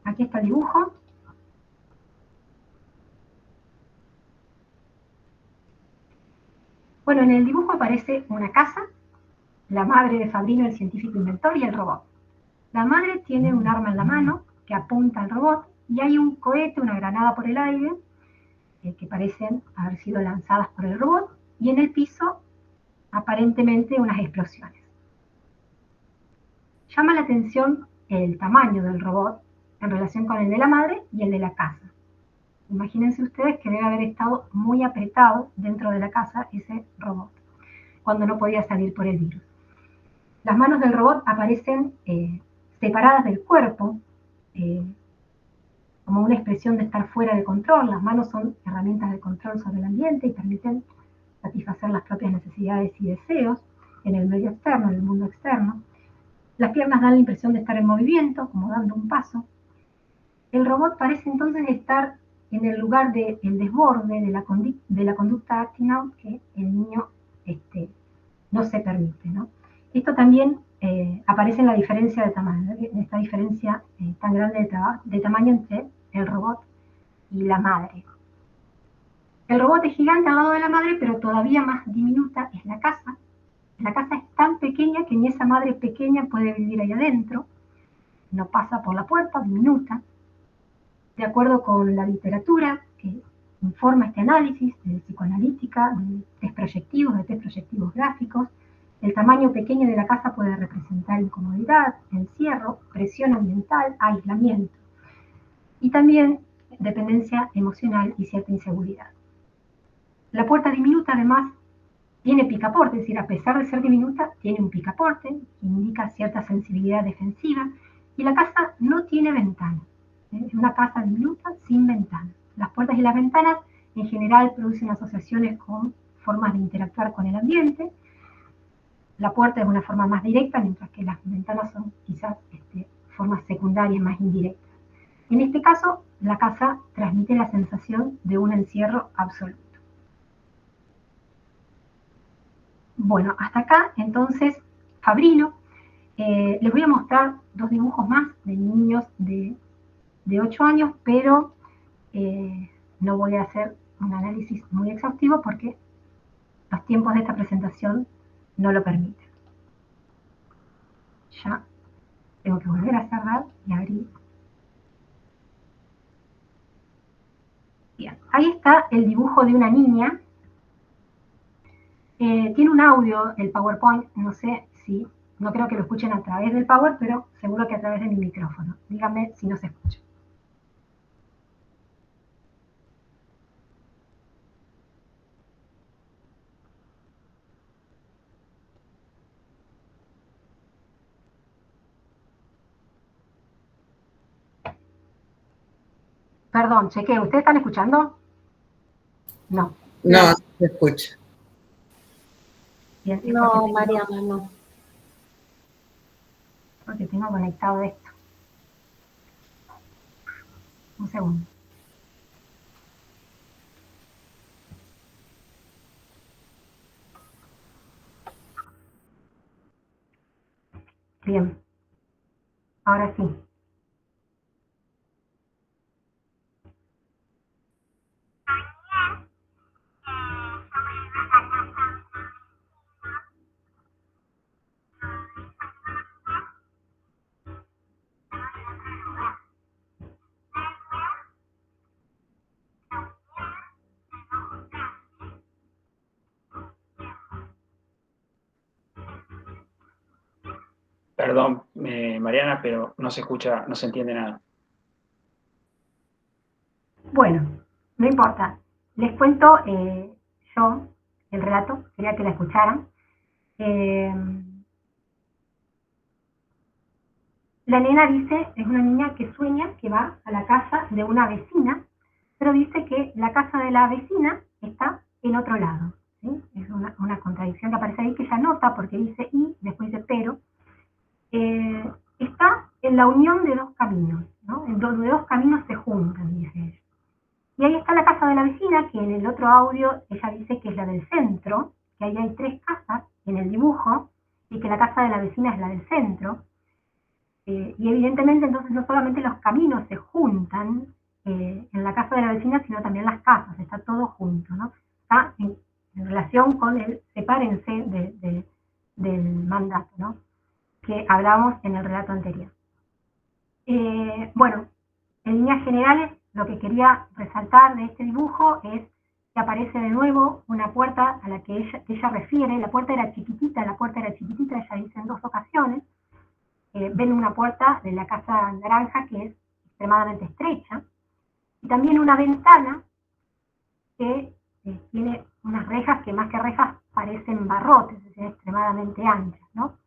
Aquí está el dibujo. Bueno, en el dibujo aparece una casa, la madre de Fabrino, el científico inventor, y el robot. La madre tiene un arma en la mano que apunta al robot y hay un cohete, una granada por el aire, que parecen haber sido lanzadas por el robot, y en el piso aparentemente unas explosiones. Llama la atención el tamaño del robot en relación con el de la madre y el de la casa. Imagínense ustedes que debe haber estado muy apretado dentro de la casa ese robot, cuando no podía salir por el virus. Las manos del robot aparecen separadas del cuerpo, como una expresión de estar fuera de control. Las manos son herramientas de control sobre el ambiente y permiten satisfacer las propias necesidades y deseos en el medio externo, en el mundo externo. Las piernas dan la impresión de estar en movimiento, como dando un paso. El robot parece entonces estar en el lugar del desborde de la conducta acting out que el niño no se permite, ¿no? Esto también aparece en la diferencia de tamaño, en esta diferencia tan grande de tamaño entre el robot y la madre. El robot es gigante al lado de la madre, pero todavía más diminuta es la casa. La casa es tan pequeña que ni esa madre pequeña puede vivir ahí adentro, no pasa por la puerta, diminuta. De acuerdo con la literatura que informa este análisis de psicoanalítica, de test proyectivos gráficos, el tamaño pequeño de la casa puede representar incomodidad, encierro, presión ambiental, aislamiento y también dependencia emocional y cierta inseguridad. La puerta diminuta además tiene picaporte, es decir, a pesar de ser diminuta, tiene un picaporte que indica cierta sensibilidad defensiva y la casa no tiene ventana. Es una casa diminuta sin ventana. Las puertas y las ventanas en general producen asociaciones con formas de interactuar con el ambiente. La puerta es una forma más directa, mientras que las ventanas son quizás formas secundarias más indirectas. En este caso, la casa transmite la sensación de un encierro absoluto. Bueno, hasta acá, entonces, Fabrino. Les voy a mostrar dos dibujos más de niños de 8 años, pero no voy a hacer un análisis muy exhaustivo porque los tiempos de esta presentación no lo permiten. Ya tengo que volver a cerrar y abrir. Bien, ahí está el dibujo de una niña. Tiene un audio, el PowerPoint, no sé si, no creo que lo escuchen a través del Power, pero seguro que a través de mi micrófono. Díganme si no se escucha. Perdón, chequeo. ¿Ustedes están escuchando? No. No, se escucha. Bien, No, Mariana, no. Porque tengo conectado esto. Un segundo. Bien. Ahora sí. Perdón, Mariana, pero no se escucha, no se entiende nada. Bueno, no importa. Les cuento yo el relato, quería que la escucharan. La nena dice, es una niña que sueña que va a la casa de una vecina, pero dice que la casa de la vecina está en otro lado. ¿Sí? Es una contradicción que aparece ahí que ella nota porque dice y, después dice pero. Está en la unión de dos caminos, ¿no? En donde dos caminos se juntan, dice ella. Y ahí está la casa de la vecina, que en el otro audio ella dice que es la del centro, que ahí hay 3 casas en el dibujo, y que la casa de la vecina es la del centro. Y evidentemente entonces no solamente los caminos se juntan en la casa de la vecina, sino también las casas, está todo junto, ¿no? Está en relación con el sepárense del mandato, ¿no? Que hablamos en el relato anterior. Bueno, en líneas generales, lo que quería resaltar de este dibujo es que aparece de nuevo una puerta a la que ella refiere. La puerta era chiquitita, ella dice en 2 ocasiones. Ven una puerta de la casa naranja que es extremadamente estrecha. Y también una ventana que tiene unas rejas que más que rejas parecen barrotes, es decir, extremadamente anchas, ¿no?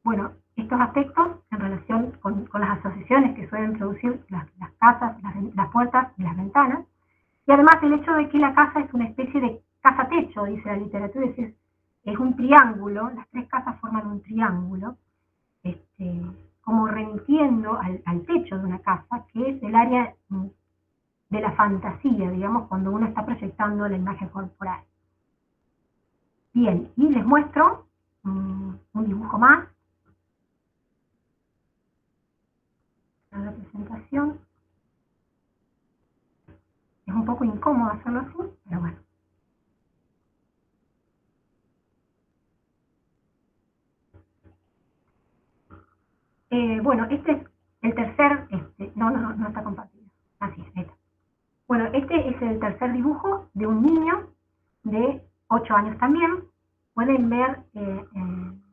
Bueno, estos aspectos en relación con las asociaciones que suelen producir las casas, las puertas y las ventanas, y además el hecho de que la casa es una especie de casa-techo, dice la literatura, es decir, es un triángulo, las 3 casas forman un triángulo, como remitiendo al techo de una casa, que es el área de la fantasía, digamos, cuando uno está proyectando la imagen corporal. Bien, y les muestro un dibujo más. La presentación. Es un poco incómodo hacerlo así, pero bueno. Bueno, este es el tercer, no está compartido. Así es, está. Bueno, este es el tercer dibujo de un niño de 8 años también. Pueden ver en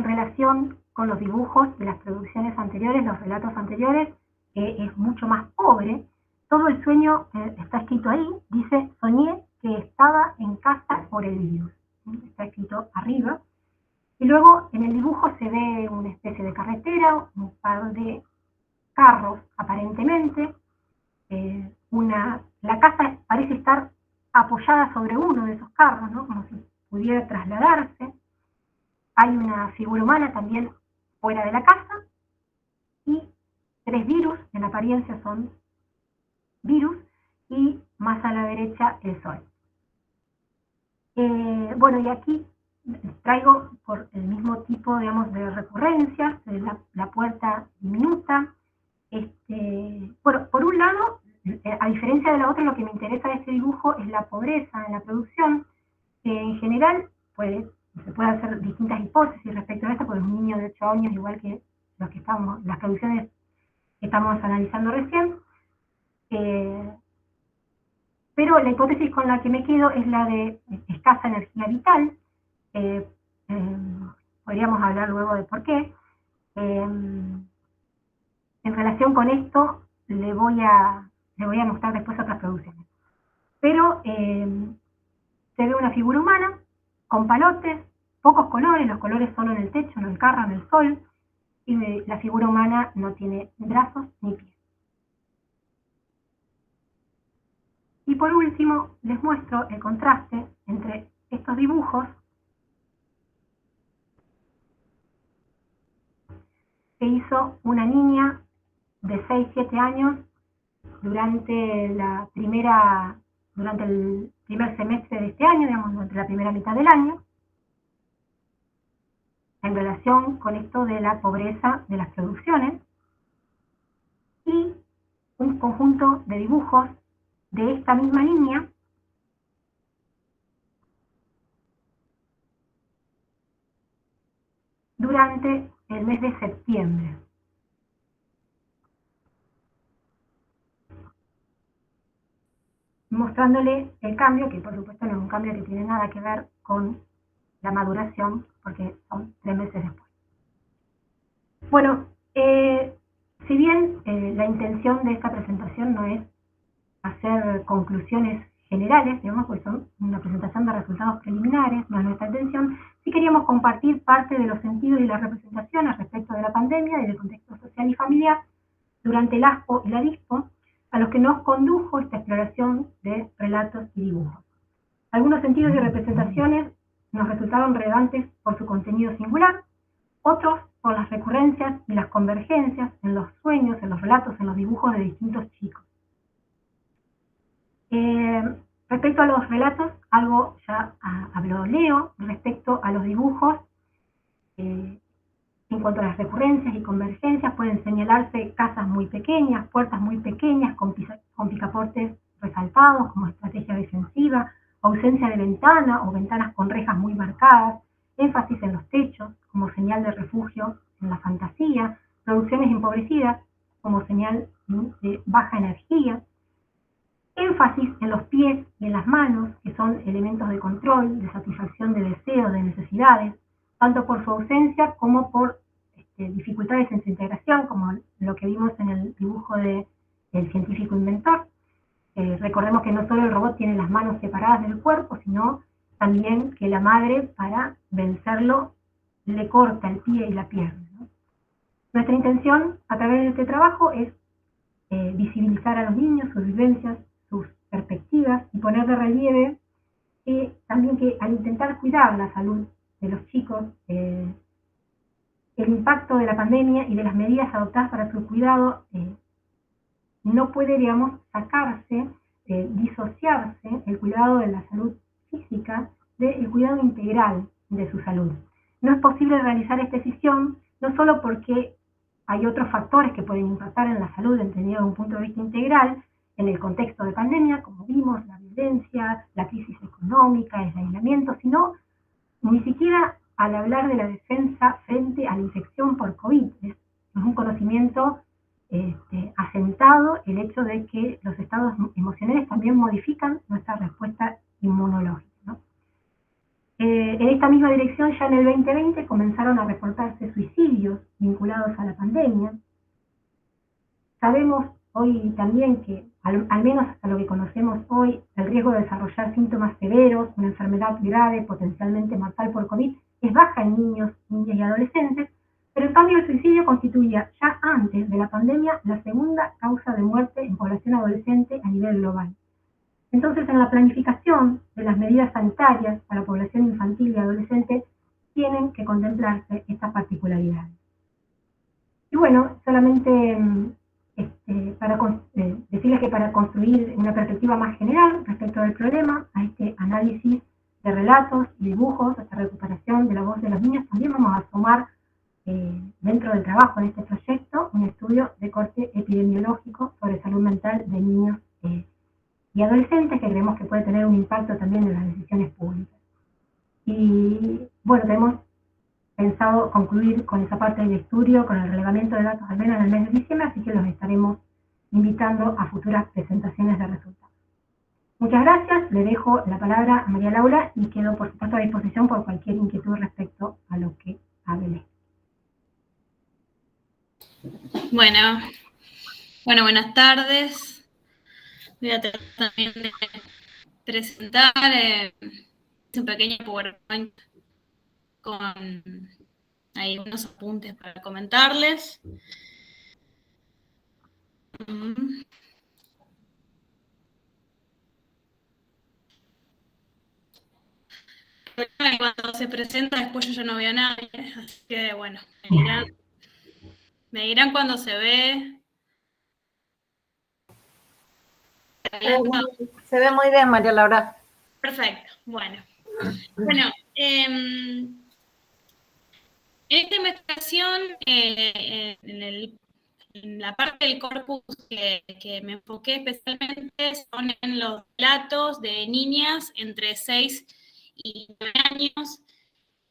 relación con los dibujos de las producciones anteriores, los relatos anteriores, es mucho más pobre. Todo el sueño está escrito ahí, dice, soñé que estaba en casa por el virus. Está escrito arriba. Y luego en el dibujo se ve una especie de carretera, un par de carros aparentemente. La casa parece estar apoyada sobre uno de esos carros, ¿no? Como si pudiera trasladarse. Hay una figura humana también fuera de la casa y 3 virus, en apariencia son virus, y más a la derecha el sol. Bueno, y aquí traigo por el mismo tipo, digamos, de recurrencias, la puerta diminuta. Bueno, por un lado, a diferencia de la otra, lo que me interesa de este dibujo es la pobreza en la producción, que en general se puede hacer distintas hipótesis respecto a esto, porque es un niño de 8 años, igual que las producciones que estamos analizando recién. Pero la hipótesis con la que me quedo es la de escasa energía vital. Podríamos hablar luego de por qué. En relación con esto, le voy a mostrar después otras producciones. Pero se ve una figura humana con palotes, pocos colores, los colores solo en el techo, en el carro, en el sol, y la figura humana no tiene brazos ni pies. Y por último, les muestro el contraste entre estos dibujos que hizo una niña de 6-7 años durante el primer semestre de este año, digamos, durante la primera mitad del año, en relación con esto de la pobreza de las producciones, y un conjunto de dibujos de esta misma niña durante el mes de septiembre. Mostrándole el cambio, que por supuesto no es un cambio que tiene nada que ver con la maduración, porque son 3 meses después. Bueno, si bien la intención de esta presentación no es hacer conclusiones generales, digamos, pues son una presentación de resultados preliminares, no es nuestra intención, sí queríamos compartir parte de los sentidos y las representaciones respecto de la pandemia y del contexto social y familiar durante el ASPO y la DISPO, a los que nos condujo esta exploración de relatos y dibujos. Algunos sentidos y representaciones nos resultaron relevantes por su contenido singular, otros por las recurrencias y las convergencias en los sueños, en los relatos, en los dibujos de distintos chicos. Respecto a los relatos, algo ya habló Leo, respecto a los dibujos, en cuanto a las recurrencias y convergencias, pueden señalarse casas muy pequeñas, puertas muy pequeñas, con picaportes resaltados como estrategia defensiva, ausencia de ventana o ventanas con rejas muy marcadas, énfasis en los techos como señal de refugio en la fantasía, producciones empobrecidas como señal de baja energía, énfasis en los pies y en las manos, que son elementos de control, de satisfacción de deseos, de necesidades, tanto por su ausencia como por dificultades en su integración, como lo que vimos en el dibujo del científico inventor. Recordemos que no solo el robot tiene las manos separadas del cuerpo, sino también que la madre, para vencerlo, le corta el pie y la pierna, ¿no? Nuestra intención a través de este trabajo es visibilizar a los niños, sus vivencias, sus perspectivas, y poner de relieve también que al intentar cuidar la salud de los chicos, el impacto de la pandemia y de las medidas adoptadas para su cuidado no puede, digamos, sacarse, disociarse el cuidado de la salud física del cuidado integral de su salud. No es posible realizar esta decisión, no solo porque hay otros factores que pueden impactar en la salud, entendido desde un punto de vista integral, en el contexto de pandemia, como vimos, la violencia, la crisis económica, el aislamiento, sino ni siquiera al hablar de la defensa frente a la infección por COVID. Es un conocimiento asentado el hecho de que los estados emocionales también modifican nuestra respuesta inmunológica, ¿no? En esta misma dirección, ya en el 2020 comenzaron a reportarse suicidios vinculados a la pandemia. Sabemos hoy también que, al menos hasta lo que conocemos hoy, el riesgo de desarrollar síntomas severos, una enfermedad grave, potencialmente mortal por COVID, es baja en niños, niñas y adolescentes, pero en cambio el suicidio constituía ya antes de la pandemia la segunda causa de muerte en población adolescente a nivel global. Entonces, en la planificación de las medidas sanitarias para la población infantil y adolescente tienen que contemplarse estas particularidades. Y bueno, solamente para decirles que para construir una perspectiva más general respecto del problema, a este análisis de relatos y dibujos, a esta recuperación de la voz de los niños, también vamos a sumar dentro del trabajo en este proyecto un estudio de corte epidemiológico sobre salud mental de niños y adolescentes, que creemos que puede tener un impacto también en las decisiones públicas. Y bueno, tenemos pensado concluir con esa parte del estudio, con el relevamiento de datos al menos en el mes de diciembre, así que los estaremos invitando a futuras presentaciones de resultados. Muchas gracias, le dejo la palabra a María Laura y quedo por supuesto a disposición por cualquier inquietud respecto a lo que hable. Bueno, buenas tardes. Voy a tratar también de presentar un pequeño PowerPoint con ahí unos apuntes para comentarles. Cuando se presenta después yo ya no veo a nadie, así que bueno, me dirán cuando se ve. Se ve muy bien, María Laura. Perfecto, bueno, en esta investigación, en la parte del corpus que me enfoqué especialmente son en los relatos de niñas entre 6 y 9 años.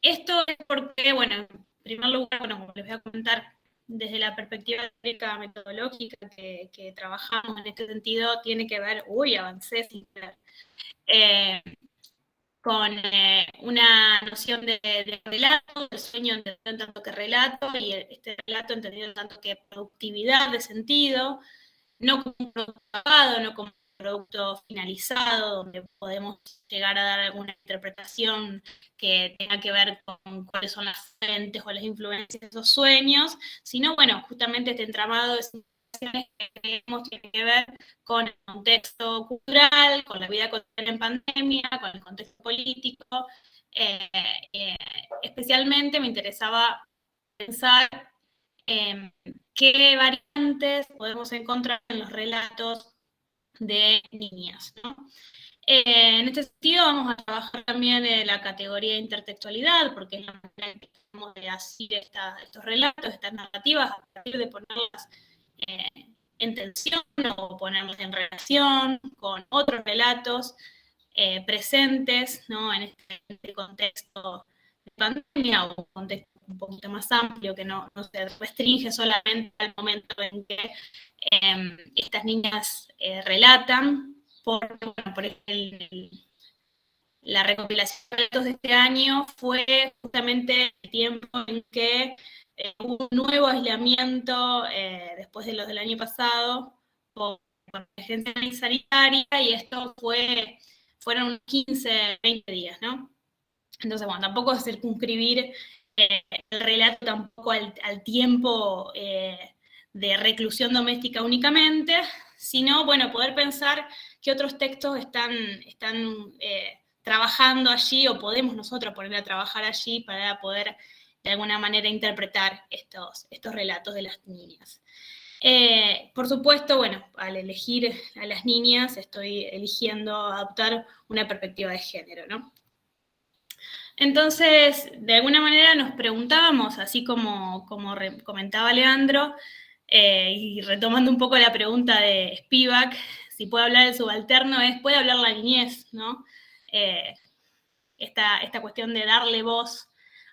Esto es porque, bueno, en primer lugar, como les voy a comentar, desde la perspectiva teórica metodológica que trabajamos en este sentido, tiene que ver, avancé sin ver, con una noción de relato, del sueño entendido en tanto que relato, y este relato entendido en tanto que productividad de sentido, no como un producto acabado, no como un producto finalizado, donde podemos llegar a dar alguna interpretación que tenga que ver con cuáles son las fuentes o las influencias de esos sueños, sino, bueno, justamente este entramado de situaciones que creemos tiene que ver con el contexto cultural, con la vida cotidiana en pandemia, con el contexto político. Especialmente me interesaba pensar qué variantes podemos encontrar en los relatos de niñas, ¿no? En este sentido vamos a trabajar también la categoría de intertextualidad, porque es la manera en que tenemos de asir estos relatos, estas narrativas, a partir de ponerlas en tensión o ponerlas en relación con otros relatos presentes, ¿no? En este contexto de pandemia o contexto un poquito más amplio, que no se restringe solamente al momento en que estas niñas relatan, porque, bueno, por ejemplo, la recopilación de datos de este año fue justamente el tiempo en que hubo un nuevo aislamiento después de los del año pasado por emergencia sanitaria, y esto fueron unos 15, 20 días, ¿no? Entonces, bueno, tampoco es circunscribir el relato tampoco al tiempo de reclusión doméstica únicamente, sino, bueno, poder pensar qué otros textos están trabajando allí, o podemos nosotros poner a trabajar allí para poder de alguna manera interpretar estos relatos de las niñas. Por supuesto, bueno, al elegir a las niñas estoy eligiendo adoptar una perspectiva de género, ¿no? Entonces, de alguna manera nos preguntábamos, así como comentaba Leandro, y retomando un poco la pregunta de Spivak, si puede hablar el subalterno, puede hablar la niñez, ¿no? Esta cuestión de darle voz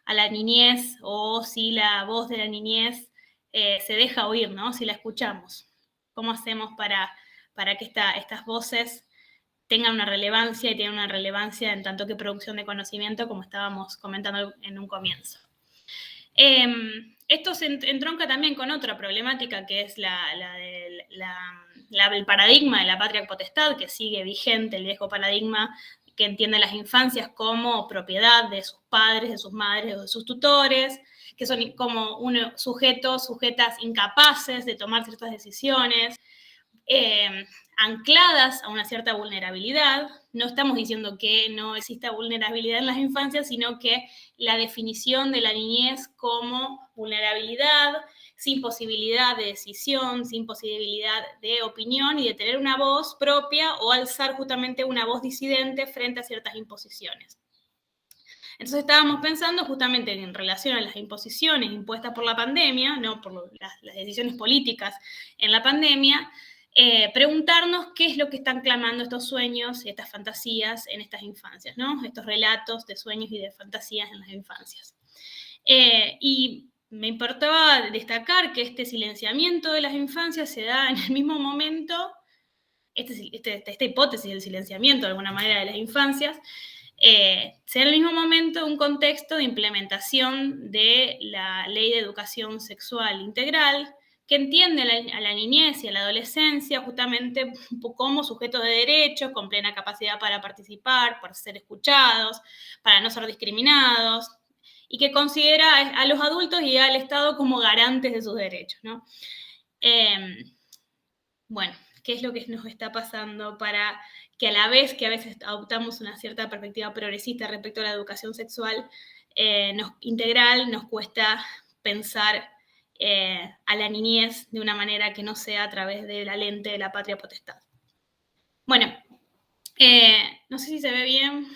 a la niñez, o si la voz de la niñez se deja oír, ¿no? Si la escuchamos. ¿Cómo hacemos para que estas voces tengan una relevancia y tengan una relevancia en tanto que producción de conocimiento, como estábamos comentando en un comienzo? Esto se entronca también con otra problemática, que es el paradigma de la patria potestad, que sigue vigente, el viejo paradigma que entiende las infancias como propiedad de sus padres, de sus madres o de sus tutores, que son como sujetas incapaces de tomar ciertas decisiones, ancladas a una cierta vulnerabilidad. No estamos diciendo que no exista vulnerabilidad en las infancias, sino que la definición de la niñez como vulnerabilidad, sin posibilidad de decisión, sin posibilidad de opinión y de tener una voz propia o alzar justamente una voz disidente frente a ciertas imposiciones. Entonces estábamos pensando justamente en relación a las imposiciones impuestas por la pandemia, no por las decisiones políticas en la pandemia, preguntarnos qué es lo que están clamando estos sueños y estas fantasías en estas infancias, ¿no? Estos relatos de sueños y de fantasías en las infancias. Y me importaba destacar que este silenciamiento de las infancias se da en el mismo momento, esta hipótesis del silenciamiento de alguna manera de las infancias, se da en el mismo momento un contexto de implementación de la Ley de Educación Sexual Integral, que entiende a la niñez y a la adolescencia justamente como sujetos de derechos, con plena capacidad para participar, para ser escuchados, para no ser discriminados, y que considera a los adultos y al Estado como garantes de sus derechos, ¿no? Bueno, ¿qué es lo que nos está pasando para que a la vez que a veces adoptamos una cierta perspectiva progresista respecto a la educación sexual integral, nos cuesta pensar a la niñez de una manera que no sea a través de la lente de la patria potestad? Bueno, no sé si se ve bien,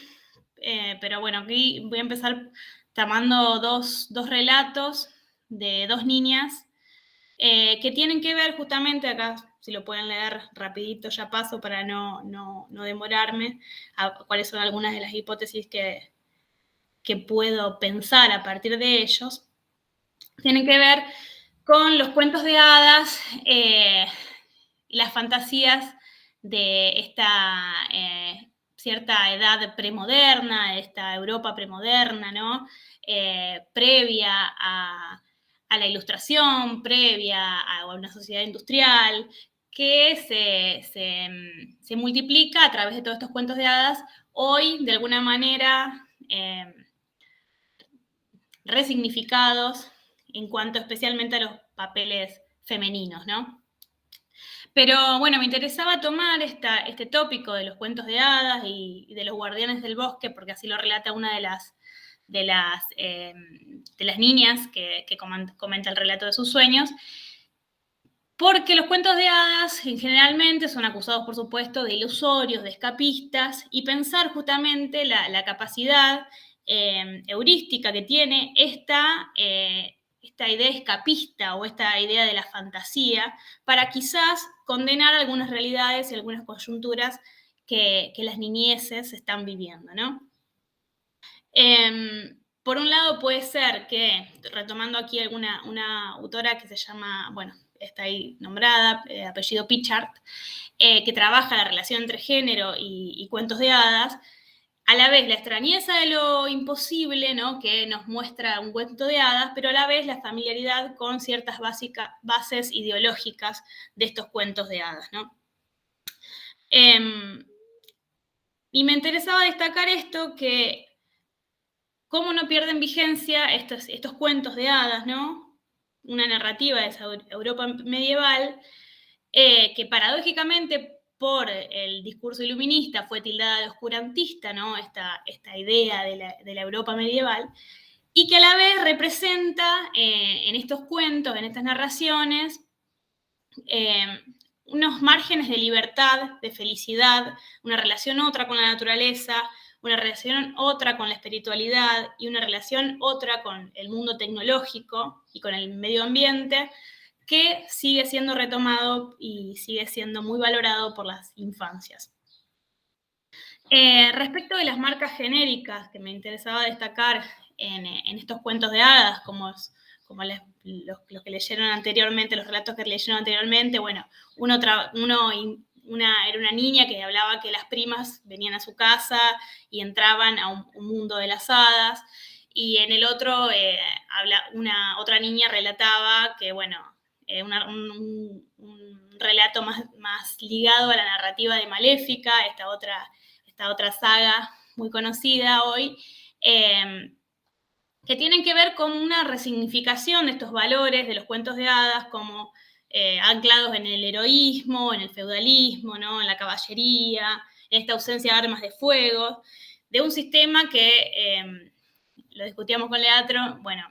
pero bueno, aquí voy a empezar tomando dos relatos de dos niñas que tienen que ver justamente, acá si lo pueden leer rapidito ya paso para no demorarme, a cuáles son algunas de las hipótesis que puedo pensar a partir de ellos. Tienen que ver con los cuentos de hadas y las fantasías de esta cierta edad premoderna, de esta Europa premoderna, ¿no? Previa a la Ilustración, previa a una sociedad industrial, que se multiplica a través de todos estos cuentos de hadas, hoy de alguna manera resignificados en cuanto especialmente a los papeles femeninos, ¿no? Pero bueno, me interesaba tomar este tópico de los cuentos de hadas y de los guardianes del bosque, porque así lo relata una de las niñas que comenta el relato de sus sueños, porque los cuentos de hadas generalmente son acusados, por supuesto, de ilusorios, de escapistas, y pensar justamente la capacidad heurística que tiene esta idea escapista o esta idea de la fantasía para quizás condenar algunas realidades y algunas coyunturas que las niñeces están viviendo, ¿no? Por un lado puede ser que, retomando aquí una autora que se llama, bueno, está ahí nombrada, apellido Pichard, que trabaja la relación entre género y cuentos de hadas, a la vez la extrañeza de lo imposible, ¿no? Que nos muestra un cuento de hadas, pero a la vez la familiaridad con ciertas bases ideológicas de estos cuentos de hadas, ¿no? Y me interesaba destacar esto, que cómo no pierden vigencia estos cuentos de hadas, ¿no? Una narrativa de esa Europa medieval que paradójicamente por el discurso iluminista fue tildada de oscurantista, ¿no? Esta idea de la Europa medieval, y que a la vez representa en estos cuentos, en estas narraciones, unos márgenes de libertad, de felicidad, una relación otra con la naturaleza, una relación otra con la espiritualidad y una relación otra con el mundo tecnológico y con el medio ambiente, que sigue siendo retomado y sigue siendo muy valorado por las infancias. Respecto de las marcas genéricas que me interesaba destacar en estos cuentos de hadas, como los que leyeron anteriormente, los relatos que leyeron anteriormente, bueno, era una niña que hablaba que las primas venían a su casa y entraban a un mundo de las hadas, y en el otro otra niña relataba que, bueno, un relato más ligado a la narrativa de Maléfica, esta otra saga muy conocida hoy, que tienen que ver con una resignificación de estos valores de los cuentos de hadas como anclados en el heroísmo, en el feudalismo, ¿no? En la caballería, en esta ausencia de armas de fuego, de un sistema que, lo discutíamos con Leandro, bueno,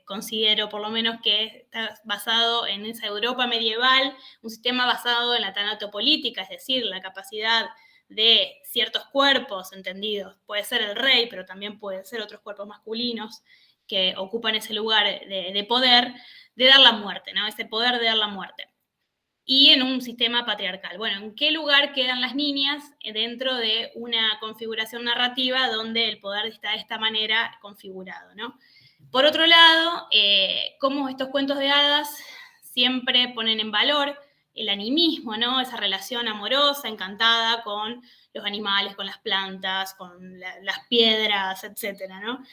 considero por lo menos que está basado en esa Europa medieval, un sistema basado en la tanatopolítica, es decir, la capacidad de ciertos cuerpos entendidos. Puede ser el rey, pero también pueden ser otros cuerpos masculinos que ocupan ese lugar de poder, de dar la muerte, ¿no? Ese poder de dar la muerte. Y en un sistema patriarcal. Bueno, ¿en qué lugar quedan las niñas dentro de una configuración narrativa donde el poder está de esta manera configurado, ¿no? Por otro lado, cómo estos cuentos de hadas siempre ponen en valor el animismo, ¿no? Esa relación amorosa, encantada con los animales, con las plantas, con las piedras, etcétera, ¿no?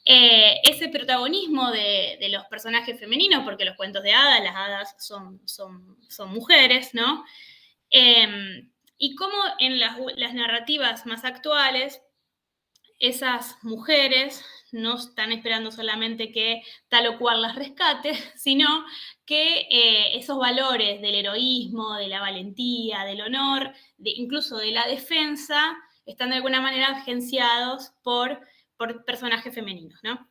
Ese protagonismo de los personajes femeninos, porque los cuentos de hadas, las hadas son mujeres, ¿no? Y cómo en las narrativas más actuales, esas mujeres no están esperando solamente que tal o cual las rescate, sino que esos valores del heroísmo, de la valentía, del honor, incluso de la defensa, están de alguna manera agenciados por personajes femeninos, ¿no?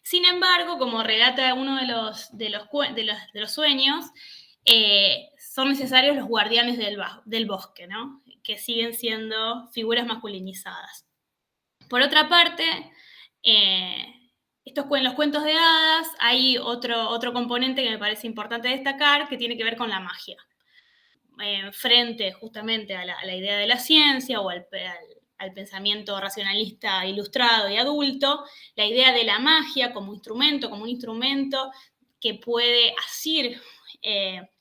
Sin embargo, como relata uno de los sueños, son necesarios los guardianes del bosque, ¿no? Que siguen siendo figuras masculinizadas. Por otra parte, los cuentos de hadas, hay otro componente que me parece importante destacar, que tiene que ver con la magia. Frente justamente a la idea de la ciencia o al pensamiento racionalista ilustrado y adulto, la idea de la magia como un instrumento que puede asir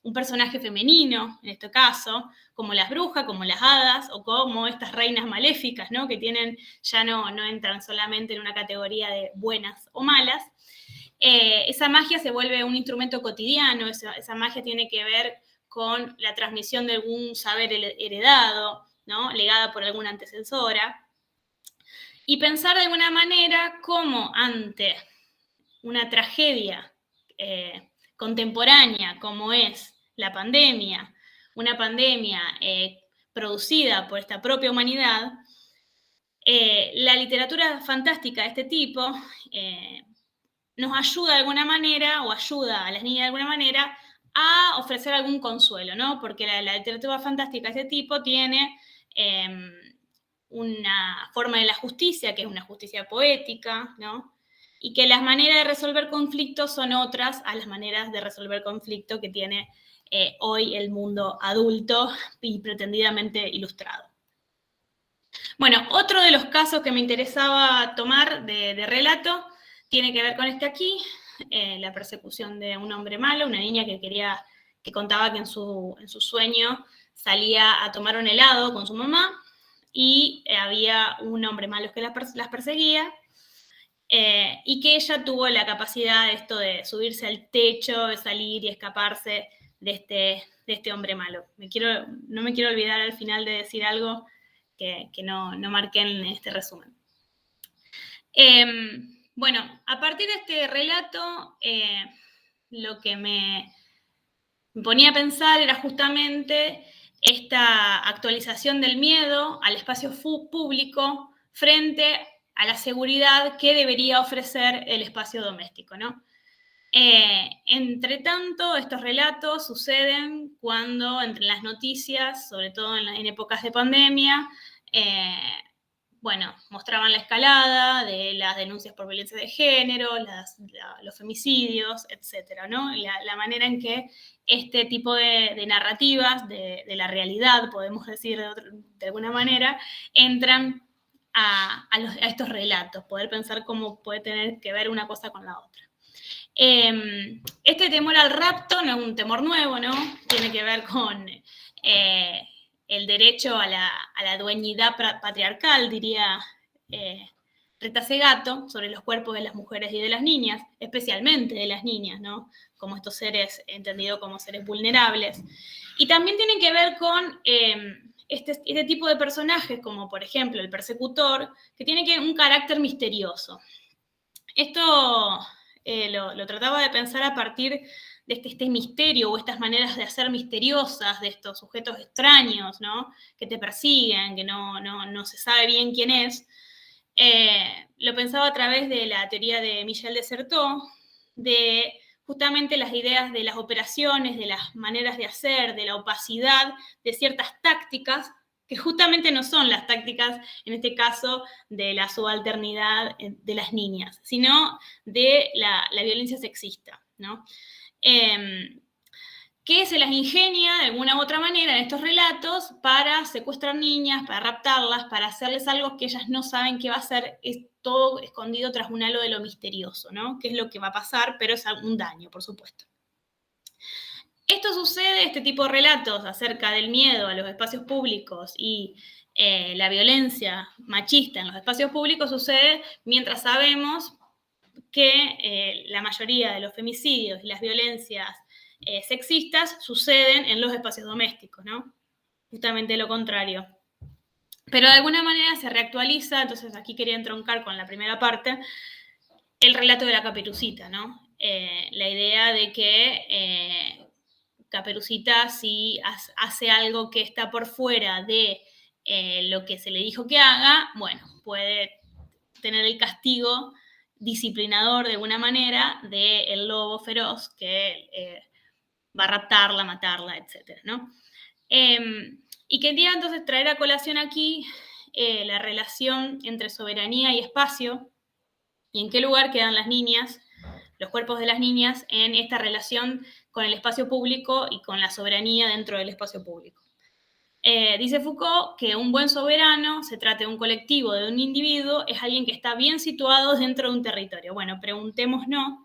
un personaje femenino, en este caso, como las brujas, como las hadas, o como estas reinas maléficas, ¿no? Que ya no entran solamente en una categoría de buenas o malas. Esa magia se vuelve un instrumento cotidiano, esa magia tiene que ver con la transmisión de algún saber heredado, ¿no? Legada por alguna antecesora, y pensar de alguna manera cómo ante una tragedia contemporánea como es la pandemia, una pandemia producida por esta propia humanidad, la literatura fantástica de este tipo nos ayuda de alguna manera, o ayuda a las niñas de alguna manera, a ofrecer algún consuelo, ¿no? Porque la literatura fantástica de este tipo tiene una forma de la justicia, que es una justicia poética, ¿no? Y que las maneras de resolver conflictos son otras a las maneras de resolver conflictos que tiene hoy el mundo adulto y pretendidamente ilustrado. Bueno, otro de los casos que me interesaba tomar de relato tiene que ver con este aquí, la persecución de un hombre malo, una niña que contaba que en su sueño salía a tomar un helado con su mamá y había un hombre malo que las perseguía, y que ella tuvo la capacidad de subirse al techo, de salir y escaparse de este hombre malo. No me quiero olvidar al final de decir algo que no marqué en este resumen. Bueno, a partir de este relato, lo que me ponía a pensar era justamente esta actualización del miedo al espacio público frente a la seguridad que debería ofrecer el espacio doméstico, ¿no? Entre tanto, estos relatos suceden cuando entre las noticias, sobre todo en épocas de pandemia, bueno, mostraban la escalada de las denuncias por violencia de género, los femicidios, etcétera, ¿no? La manera en que este tipo de narrativas de la realidad, podemos decir de alguna manera, entran a estos relatos, poder pensar cómo puede tener que ver una cosa con la otra. Este temor al rapto no es un temor nuevo, ¿no? Tiene que ver con el derecho a la dueñidad patriarcal, diría Rita Segato, sobre los cuerpos de las mujeres y de las niñas, especialmente de las niñas, ¿no? Como estos seres entendidos como seres vulnerables. Y también tiene que ver con este tipo de personajes, como por ejemplo el persecutor, que tiene un carácter misterioso. Esto lo trataba de pensar a partir de este misterio o estas maneras de hacer misteriosas de estos sujetos extraños, ¿no? Que te persiguen, que no se sabe bien quién es. Lo pensaba a través de la teoría de Michel de Certeau, de justamente las ideas de las operaciones, de las maneras de hacer, de la opacidad, de ciertas tácticas, que justamente no son las tácticas, en este caso, de la subalternidad de las niñas, sino de la violencia sexista, ¿no? Que se las ingenia de alguna u otra manera en estos relatos para secuestrar niñas, para raptarlas, para hacerles algo que ellas no saben qué va a hacer, es todo escondido tras un halo de lo misterioso, ¿no? ¿Qué es lo que va a pasar? Pero es un daño, por supuesto. Esto sucede, este tipo de relatos acerca del miedo a los espacios públicos y la violencia machista en los espacios públicos sucede mientras sabemos que la mayoría de los femicidios y las violencias sexistas suceden en los espacios domésticos, ¿no? Justamente lo contrario. Pero de alguna manera se reactualiza, entonces aquí quería entroncar con la primera parte, el relato de la Caperucita, ¿no? La idea de que Caperucita, si hace algo que está por fuera de lo que se le dijo que haga, bueno, puede tener el castigo disciplinador de alguna manera del lobo feroz que va a raptarla, matarla, etc., ¿no? Y quería entonces traer a colación aquí la relación entre soberanía y espacio y en qué lugar quedan las niñas, los cuerpos de las niñas en esta relación con el espacio público y con la soberanía dentro del espacio público. Dice Foucault que un buen soberano, se trate de un colectivo, de un individuo, es alguien que está bien situado dentro de un territorio. Bueno, preguntémonos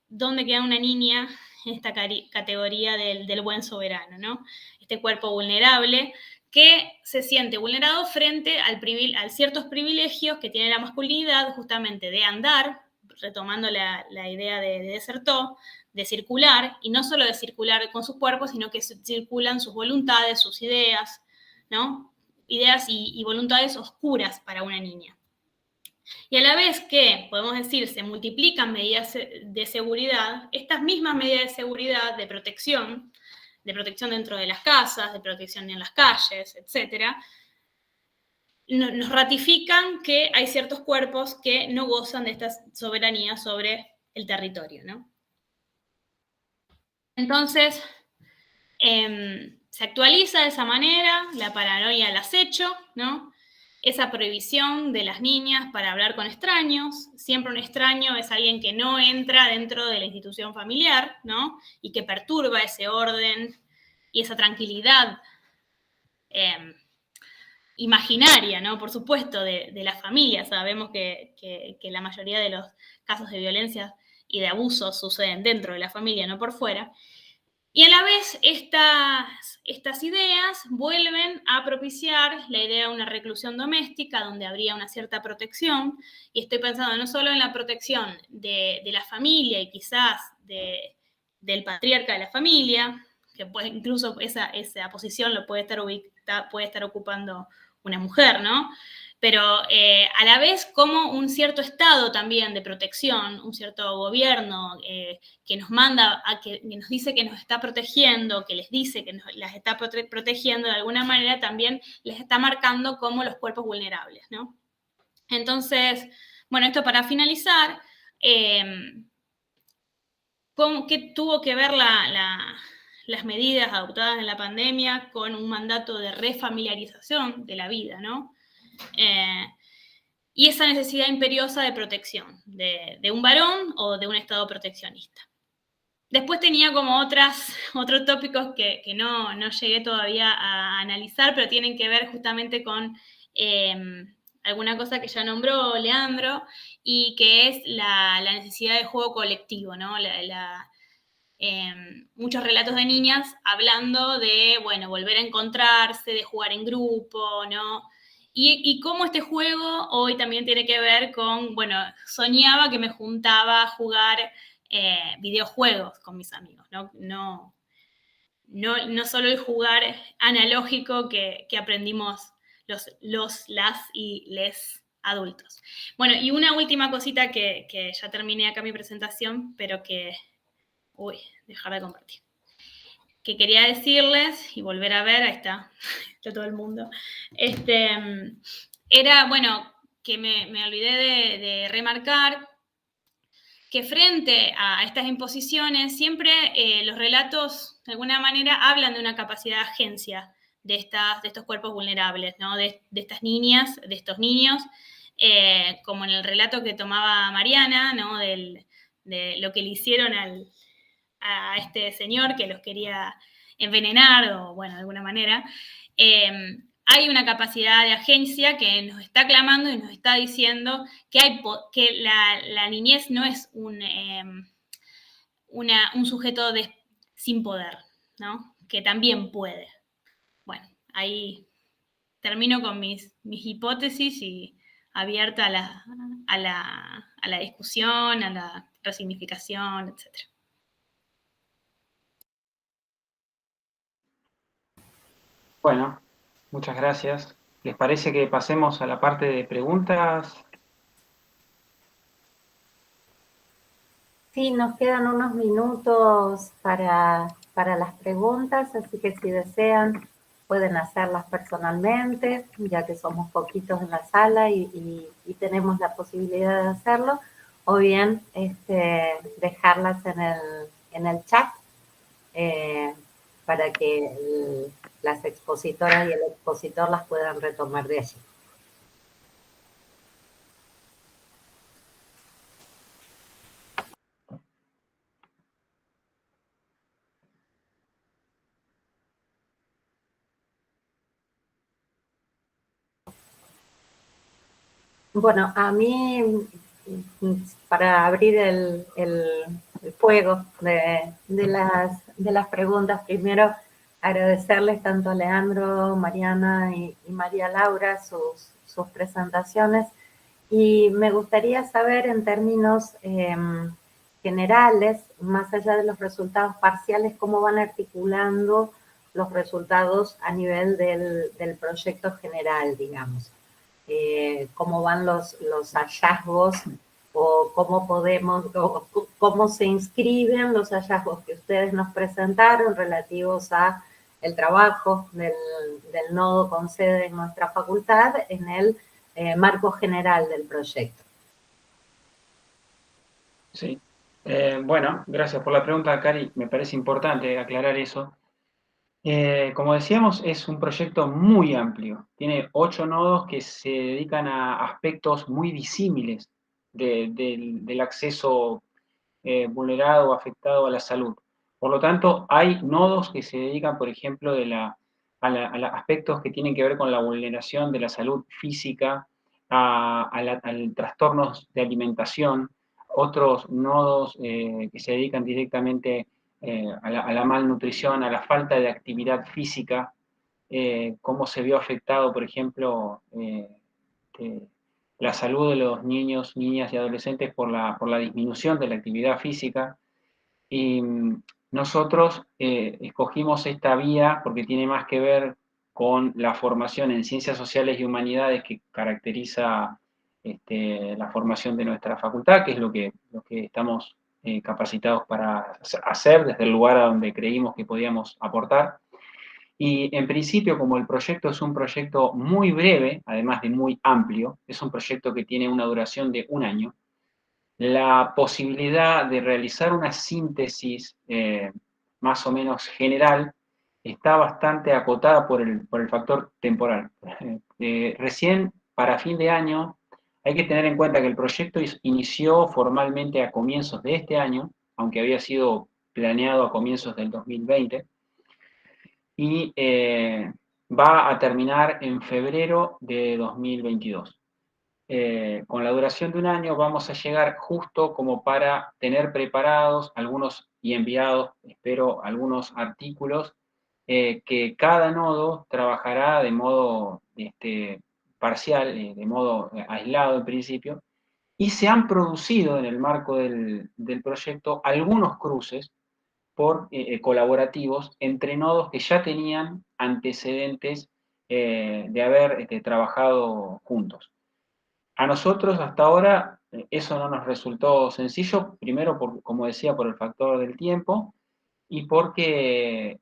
dónde queda una niña en esta categoría del buen soberano, ¿no? Este cuerpo vulnerable que se siente vulnerado frente a ciertos privilegios que tiene la masculinidad, justamente de andar, retomando la idea de Certeau, de circular, y no solo de circular con sus cuerpos, sino que circulan sus voluntades, sus ideas, ¿no? Ideas y voluntades oscuras para una niña. Y a la vez que, podemos decir, se multiplican medidas de seguridad, estas mismas medidas de seguridad, de protección dentro de las casas, de protección en las calles, etcétera, nos ratifican que hay ciertos cuerpos que no gozan de esta soberanía sobre el territorio, ¿no? Entonces, se actualiza de esa manera la paranoia al acecho, ¿no? Esa prohibición de las niñas para hablar con extraños. Siempre un extraño es alguien que no entra dentro de la institución familiar, ¿no? Y que perturba ese orden y esa tranquilidad imaginaria, ¿no? Por supuesto, de la familia. Sabemos que la mayoría de los casos de violencia y de abusos suceden dentro de la familia, no por fuera. Y a la vez estas ideas vuelven a propiciar la idea de una reclusión doméstica donde habría una cierta protección, y estoy pensando no solo en la protección de la familia y quizás del patriarca de la familia, que puede, incluso esa posición lo puede estar ocupando una mujer, ¿no? Pero a la vez como un cierto estado también de protección, un cierto gobierno que nos manda, que nos dice que nos está protegiendo, que les dice que las está protegiendo, de alguna manera también les está marcando como los cuerpos vulnerables, ¿no? Entonces, bueno, esto para finalizar, ¿qué tuvo que ver las medidas adoptadas en la pandemia con un mandato de refamiliarización de la vida, ¿no? Y esa necesidad imperiosa de protección de un varón o de un Estado proteccionista. Después tenía como otros tópicos que no llegué todavía a analizar, pero tienen que ver justamente con alguna cosa que ya nombró Leandro, y que es la necesidad de juego colectivo, ¿no? Muchos relatos de niñas hablando de, bueno, volver a encontrarse, de jugar en grupo, ¿no? Y cómo este juego hoy también tiene que ver con, bueno, soñaba que me juntaba a jugar videojuegos con mis amigos, ¿no? No solo el jugar analógico que aprendimos las y les adultos. Bueno, y una última cosita que ya terminé acá mi presentación, pero que, dejar de compartir, que quería decirles y volver a ver, ahí está todo el mundo, era, bueno, que me olvidé de remarcar que frente a estas imposiciones siempre los relatos de alguna manera hablan de una capacidad de agencia de estos cuerpos vulnerables, ¿no? de estas niñas, de estos niños, como en el relato que tomaba Mariana, ¿no? de lo que le hicieron a este señor que los quería envenenar o, bueno, de alguna manera. Hay una capacidad de agencia que nos está clamando y nos está diciendo que la niñez no es un sujeto sin poder, ¿no? Que también puede. Bueno, ahí termino con mis hipótesis y abierta a la discusión, a la resignificación, etc. Bueno, muchas gracias. ¿Les parece que pasemos a la parte de preguntas? Sí, nos quedan unos minutos para las preguntas, así que si desean pueden hacerlas personalmente, ya que somos poquitos en la sala y tenemos la posibilidad de hacerlo, o bien dejarlas en el chat para que las expositoras y el expositor las puedan retomar de allí. Bueno, a mí, para abrir el fuego de las preguntas, primero agradecerles tanto a Leandro, Mariana y María Laura sus presentaciones, y me gustaría saber en términos generales, más allá de los resultados parciales, cómo van articulando los resultados a nivel del proyecto general, digamos. Cómo van los hallazgos o cómo se inscriben los hallazgos que ustedes nos presentaron relativos a el trabajo del nodo con sede en nuestra facultad en el marco general del proyecto. Sí. Bueno, gracias por la pregunta, Cari. Me parece importante aclarar eso. Como decíamos, es un proyecto muy amplio. Tiene 8 nodos que se dedican a aspectos muy disímiles del acceso vulnerado o afectado a la salud. Por lo tanto, hay nodos que se dedican, por ejemplo, a aspectos que tienen que ver con la vulneración de la salud física, a trastornos de alimentación, otros nodos que se dedican directamente a la malnutrición, a la falta de actividad física, cómo se vio afectado, por ejemplo, la salud de los niños, niñas y adolescentes por la disminución de la actividad física. Y nosotros escogimos esta vía porque tiene más que ver con la formación en ciencias sociales y humanidades que caracteriza la formación de nuestra facultad, que es lo que estamos capacitados para hacer desde el lugar a donde creímos que podíamos aportar. Y en principio, como el proyecto es un proyecto muy breve, además de muy amplio, es un proyecto que tiene una duración de 1 año, la posibilidad de realizar una síntesis más o menos general está bastante acotada por el factor temporal. Recién para fin de año hay que tener en cuenta que el proyecto inició formalmente a comienzos de este año, aunque había sido planeado a comienzos del 2020, y va a terminar en febrero de 2022. Con la duración de 1 año vamos a llegar justo como para tener preparados algunos y enviados, espero, algunos artículos que cada nodo trabajará de modo parcial, de modo aislado en principio, y se han producido en el marco del proyecto algunos cruces colaborativos entre nodos que ya tenían antecedentes de haber trabajado juntos. A nosotros hasta ahora eso no nos resultó sencillo, primero, como decía, por el factor del tiempo y porque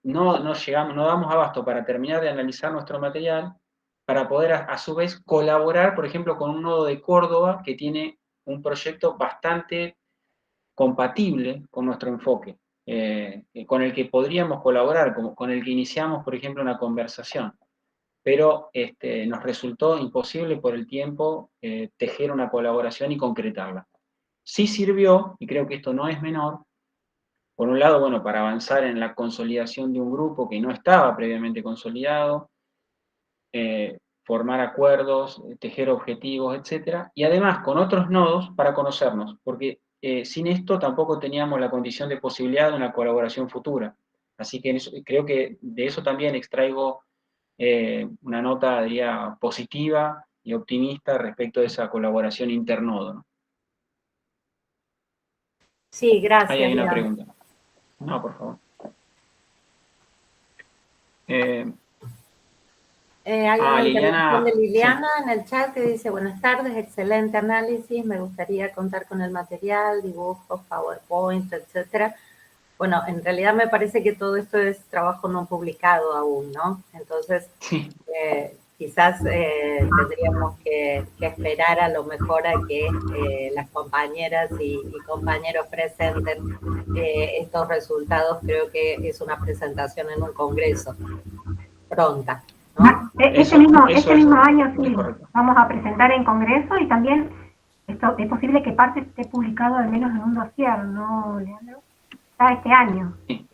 no damos abasto para terminar de analizar nuestro material, para poder a su vez colaborar, por ejemplo, con un nodo de Córdoba que tiene un proyecto bastante compatible con nuestro enfoque, con el que podríamos colaborar, con el que iniciamos, por ejemplo, una conversación. Pero nos resultó imposible por el tiempo tejer una colaboración y concretarla. Sí sirvió, y creo que esto no es menor, por un lado, bueno, para avanzar en la consolidación de un grupo que no estaba previamente consolidado, formar acuerdos, tejer objetivos, etc. Y además con otros nodos para conocernos, porque sin esto tampoco teníamos la condición de posibilidad de una colaboración futura. Así que creo que de eso también extraigo una nota, diría, positiva y optimista respecto de esa colaboración internodo, ¿no? Sí, gracias. Ahí hay una pregunta. No, por favor. Hay una intervención de Liliana sí, en el chat que dice: buenas tardes, excelente análisis, me gustaría contar con el material, dibujos, PowerPoint, etcétera. Bueno, en realidad me parece que todo esto es trabajo no publicado aún, ¿no? Entonces, sí. Quizás tendríamos que esperar a lo mejor a que las compañeras y compañeros presenten estos resultados. Creo que es una presentación en un congreso pronta, ¿no? Este mismo año sí, vamos a presentar en congreso, y también esto, es posible que parte esté publicado al menos en un dossier, ¿no, Leandro? Está este año. Sí.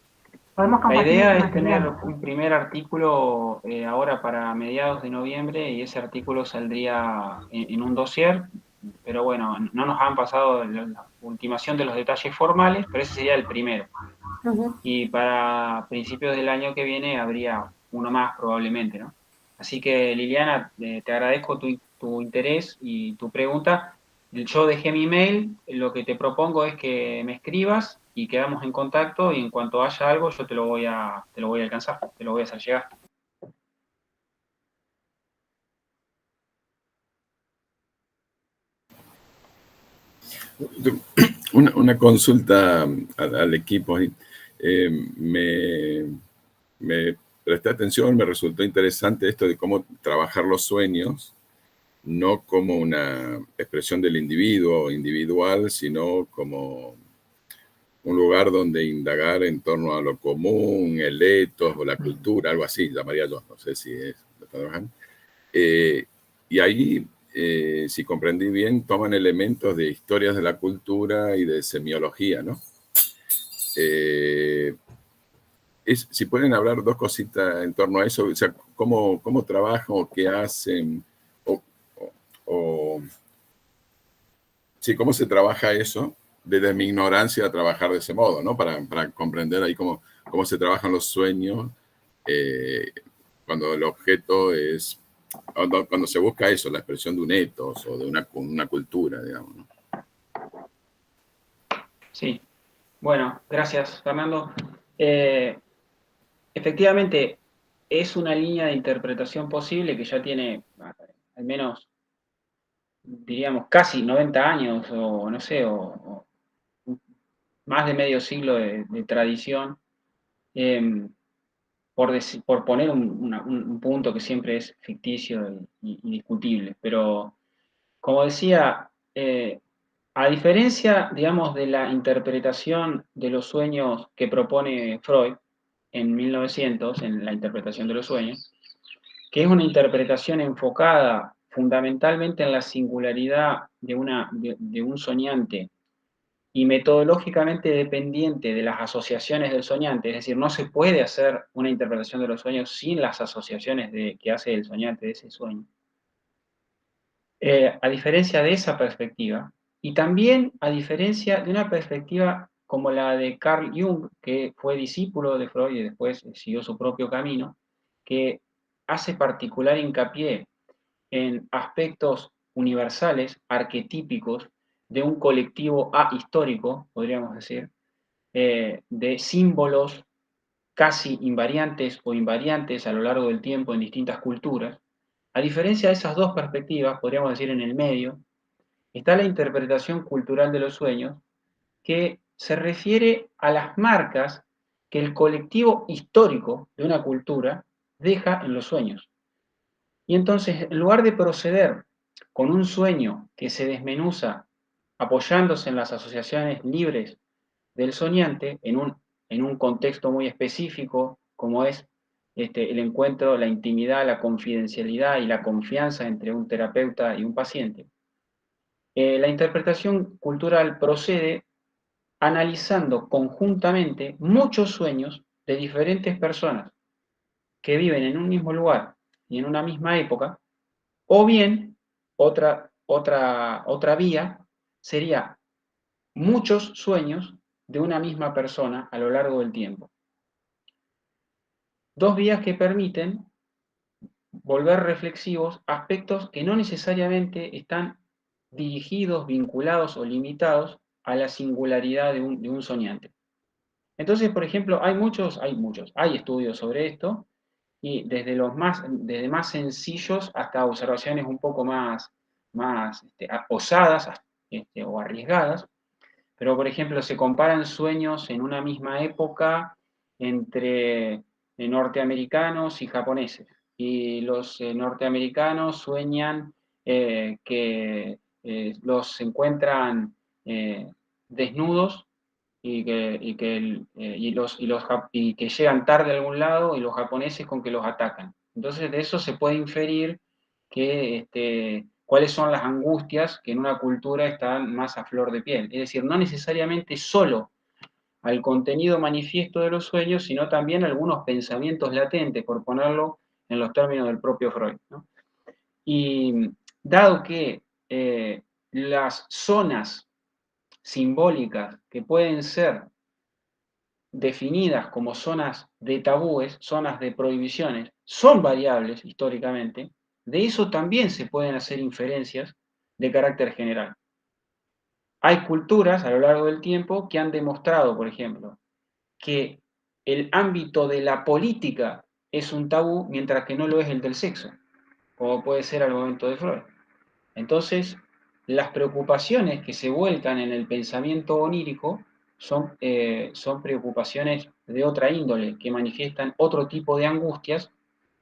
Podemos La compartir idea este es tener material. un primer artículo ahora para mediados de noviembre, y ese artículo saldría en un dossier, pero bueno, no nos han pasado la ultimación de los detalles formales, pero ese sería el primero. Y para principios del año que viene habría uno más probablemente, ¿no? Así que, Liliana, te agradezco tu interés y tu pregunta. Yo dejé mi email, lo que te propongo es que me escribas y quedamos en contacto, y en cuanto haya algo yo te lo voy a alcanzar, te lo voy a hacer llegar. Una consulta al equipo. Me presté atención, me resultó interesante esto de cómo trabajar los sueños, no como una expresión del individuo individual, sino como un lugar donde indagar en torno a lo común, el ethos o la cultura, algo así, llamaría yo, no sé si es lo que trabajan. Y ahí, si comprendí bien, toman elementos de historias de la cultura y de semiología, ¿no? Si pueden hablar dos cositas en torno a eso, o sea, cómo trabajan o qué hacen, sí, cómo se trabaja eso, desde mi ignorancia a trabajar de ese modo, ¿no? Para comprender ahí cómo se trabajan los sueños, cuando el objeto es, cuando se busca eso, la expresión de un ethos o de una cultura, digamos, ¿no? Sí, bueno, gracias, Fernando. Efectivamente, es una línea de interpretación posible que ya tiene al menos, diríamos, casi 90 años, o no sé, o más de medio siglo de tradición. por poner un punto que siempre es ficticio y discutible, pero como decía, a diferencia, digamos, de la interpretación de los sueños que propone Freud en 1900, en la interpretación de los sueños, que es una interpretación enfocada fundamentalmente en la singularidad de un soñante y metodológicamente dependiente de las asociaciones del soñante, es decir, no se puede hacer una interpretación de los sueños sin las asociaciones que hace el soñante de ese sueño. A diferencia de esa perspectiva, y también a diferencia de una perspectiva como la de Carl Jung, que fue discípulo de Freud y después siguió su propio camino, que hace particular hincapié en aspectos universales, arquetípicos, de un colectivo ahistórico, podríamos decir, de símbolos casi invariantes o invariantes a lo largo del tiempo en distintas culturas. A diferencia de esas dos perspectivas, podríamos decir en el medio, está la interpretación cultural de los sueños, que se refiere a las marcas que el colectivo histórico de una cultura deja en los sueños. Y entonces, en lugar de proceder con un sueño que se desmenuza apoyándose en las asociaciones libres del soñante, en un contexto muy específico, como es el encuentro, la intimidad, la confidencialidad y la confianza entre un terapeuta y un paciente, la interpretación cultural procede analizando conjuntamente muchos sueños de diferentes personas que viven en un mismo lugar y en una misma época, o bien otra vía sería muchos sueños de una misma persona a lo largo del tiempo. Dos vías que permiten volver reflexivos aspectos que no necesariamente están dirigidos, vinculados o limitados a la singularidad de un soñante. Entonces, por ejemplo, hay estudios sobre esto, y desde más sencillos hasta observaciones un poco más osadas o arriesgadas. Pero, por ejemplo, se comparan sueños en una misma época entre norteamericanos y japoneses. Y los norteamericanos sueñan que los encuentran desnudos y que llegan tarde a algún lado, y los japoneses con que los atacan. Entonces, de eso se puede inferir cuáles son las angustias que en una cultura están más a flor de piel. Es decir, no necesariamente solo al contenido manifiesto de los sueños, sino también algunos pensamientos latentes, por ponerlo en los términos del propio Freud, ¿no? Y dado que las zonas simbólicas que pueden ser definidas como zonas de tabúes, zonas de prohibiciones, son variables históricamente, de eso también se pueden hacer inferencias de carácter general. Hay culturas a lo largo del tiempo que han demostrado, por ejemplo, que el ámbito de la política es un tabú, mientras que no lo es el del sexo, como puede ser al momento de Freud. Entonces, las preocupaciones que se vuelcan en el pensamiento onírico son preocupaciones de otra índole, que manifiestan otro tipo de angustias,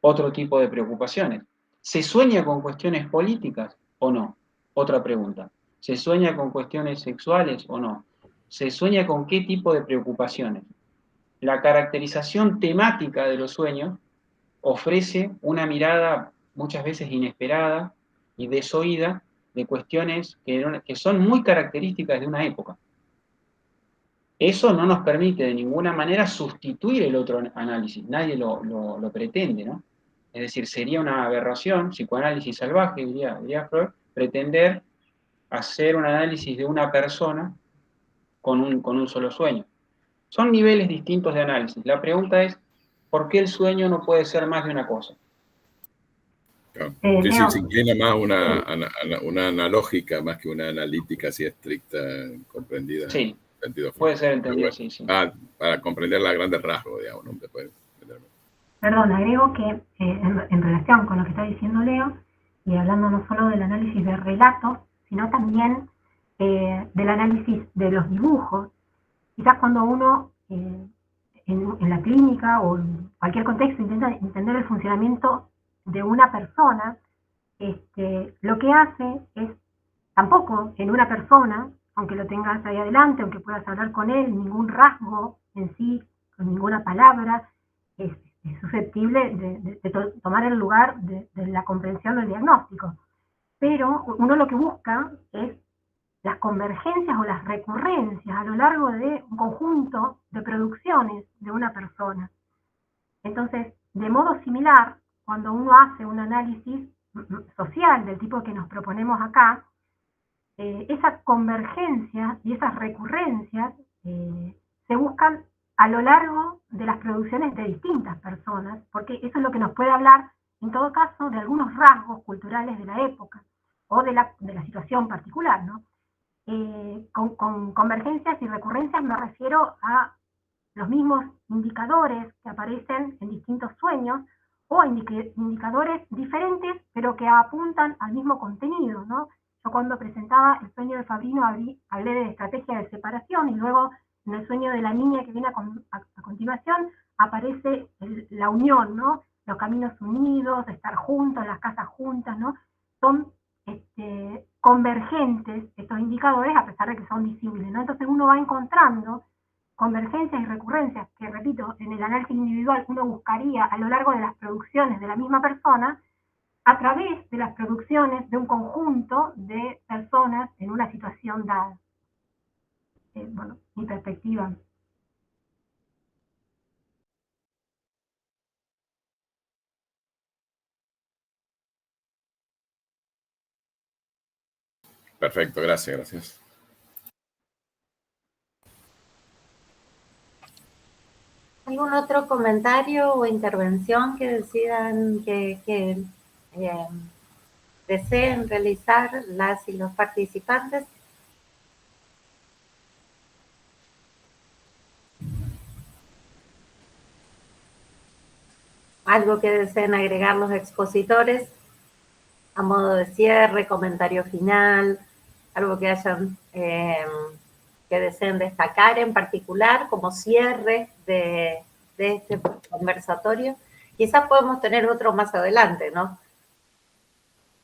otro tipo de preocupaciones. ¿Se sueña con cuestiones políticas o no? Otra pregunta. ¿Se sueña con cuestiones sexuales o no? ¿Se sueña con qué tipo de preocupaciones? La caracterización temática de los sueños ofrece una mirada muchas veces inesperada y desoída de cuestiones que son muy características de una época. Eso no nos permite de ninguna manera sustituir el otro análisis, nadie lo pretende, ¿no? Es decir, sería una aberración, psicoanálisis salvaje, diría Freud, pretender hacer un análisis de una persona con un solo sueño. Son niveles distintos de análisis. La pregunta es, ¿por qué el sueño no puede ser más de una cosa? Claro. Que sí, se inclina más una analógica más que una analítica así estricta, comprendida. Sí, en sentido puede ser entendido, bueno, sí. Para comprender la grandes rasgos, digamos, ¿no? Perdón, agrego que en relación con lo que está diciendo Leo, y hablando no solo del análisis de relatos, sino también del análisis de los dibujos, quizás cuando uno en la clínica o en cualquier contexto intenta entender el funcionamiento de una persona, lo que hace es, tampoco en una persona, aunque lo tengas ahí adelante, aunque puedas hablar con él, ningún rasgo en sí, con ninguna palabra, es susceptible de tomar el lugar de la comprensión o el diagnóstico. Pero uno lo que busca es las convergencias o las recurrencias a lo largo de un conjunto de producciones de una persona. Entonces, de modo similar, cuando uno hace un análisis social del tipo que nos proponemos acá, esas convergencias y esas recurrencias se buscan a lo largo de las producciones de distintas personas, porque eso es lo que nos puede hablar, en todo caso, de algunos rasgos culturales de la época o de la situación particular, ¿no? Con convergencias y recurrencias me refiero a los mismos indicadores que aparecen en distintos sueños o indicadores diferentes, pero que apuntan al mismo contenido, ¿no? Yo cuando presentaba el sueño de Fabrino hablé de estrategia de separación y luego en el sueño de la niña que viene a continuación aparece la unión, ¿no? Los caminos unidos, estar juntos, las casas juntas, ¿no? Son convergentes estos indicadores a pesar de que son visibles, ¿no? Entonces uno va encontrando convergencias y recurrencias que, repito, en el análisis individual uno buscaría a lo largo de las producciones de la misma persona, a través de las producciones de un conjunto de personas en una situación dada. Bueno, mi perspectiva. Perfecto, gracias. ¿Algún otro comentario o intervención que decidan que deseen realizar las y los participantes? ¿Algo que deseen agregar los expositores a modo de cierre, comentario final, algo que hayan que deseen destacar en particular como cierre de este conversatorio? Quizás podemos tener otro más adelante, ¿no?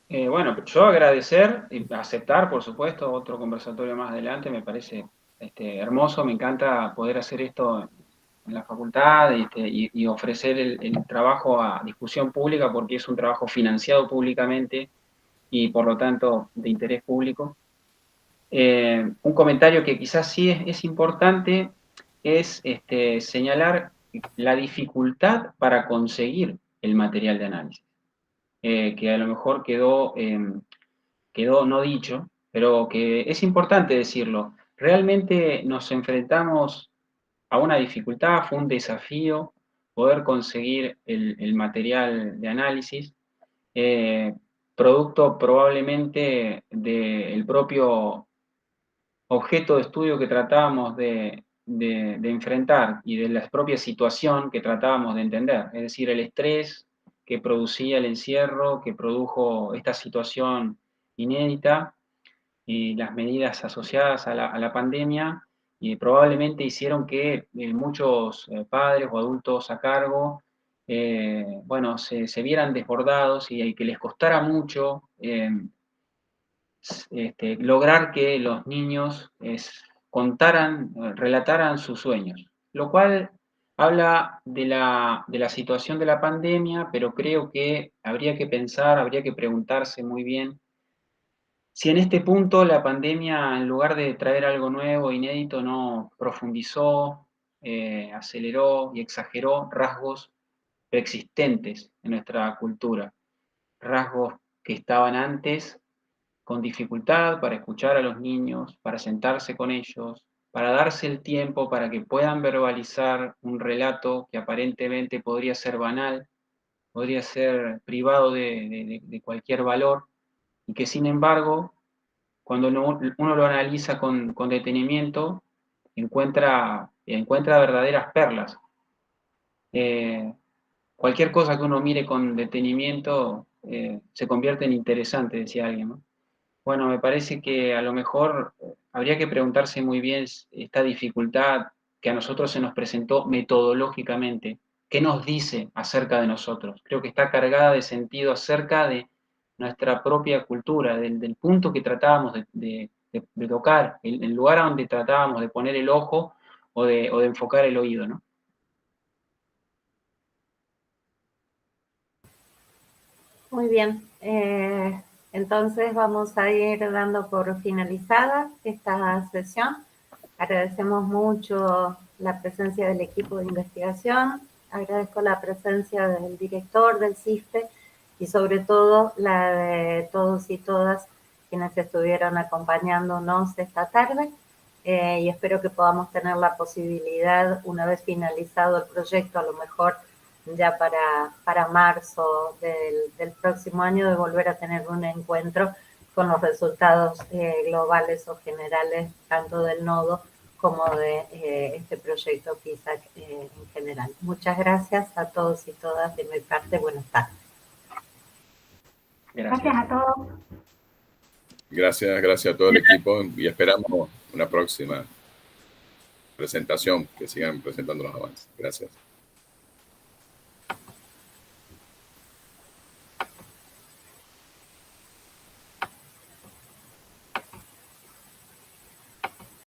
Bueno, yo agradecer y aceptar, por supuesto, otro conversatorio más adelante, me parece hermoso, me encanta poder hacer esto en la facultad y ofrecer el trabajo a discusión pública porque es un trabajo financiado públicamente y por lo tanto de interés público. Un comentario que quizás sí es importante es señalar la dificultad para conseguir el material de análisis, que a lo mejor quedó no dicho, pero que es importante decirlo. Realmente nos enfrentamos a una dificultad, fue un desafío poder conseguir el material de análisis, producto probablemente del propio objeto de estudio que tratábamos de enfrentar y de la propia situación que tratábamos de entender, es decir, el estrés que producía el encierro, que produjo esta situación inédita y las medidas asociadas a la pandemia, y probablemente hicieron que muchos padres o adultos a cargo, bueno, se vieran desbordados y que les costara mucho lograr que los niños contaran, relataran sus sueños, lo cual habla de la situación de la pandemia, pero creo que habría que pensar, habría que preguntarse muy bien si en este punto la pandemia, en lugar de traer algo nuevo, inédito, no profundizó, aceleró y exageró rasgos preexistentes en nuestra cultura, rasgos que estaban antes con dificultad para escuchar a los niños, para sentarse con ellos, para darse el tiempo para que puedan verbalizar un relato que aparentemente podría ser banal, podría ser privado de cualquier valor, y que sin embargo, cuando uno lo analiza con detenimiento, encuentra verdaderas perlas. Cualquier cosa que uno mire con detenimiento se convierte en interesante, decía alguien, ¿no? Bueno, me parece que a lo mejor habría que preguntarse muy bien esta dificultad que a nosotros se nos presentó metodológicamente. ¿Qué nos dice acerca de nosotros? Creo que está cargada de sentido acerca de nuestra propia cultura, del punto que tratábamos de tocar, el lugar a donde tratábamos de poner el ojo o de enfocar el oído, ¿no? Muy bien. Entonces vamos a ir dando por finalizada esta sesión. Agradecemos mucho la presencia del equipo de investigación, agradezco la presencia del director del CIFPE y sobre todo la de todos y todas quienes estuvieron acompañándonos esta tarde, y espero que podamos tener la posibilidad, una vez finalizado el proyecto, a lo mejor ya para marzo del próximo año, de volver a tener un encuentro con los resultados globales o generales, tanto del nodo como de este proyecto PISAC en general. Muchas gracias a todos y todas. De mi parte, buenas tardes. Gracias a todos. Gracias a todo el equipo y esperamos una próxima presentación, que sigan presentando los avances. Gracias.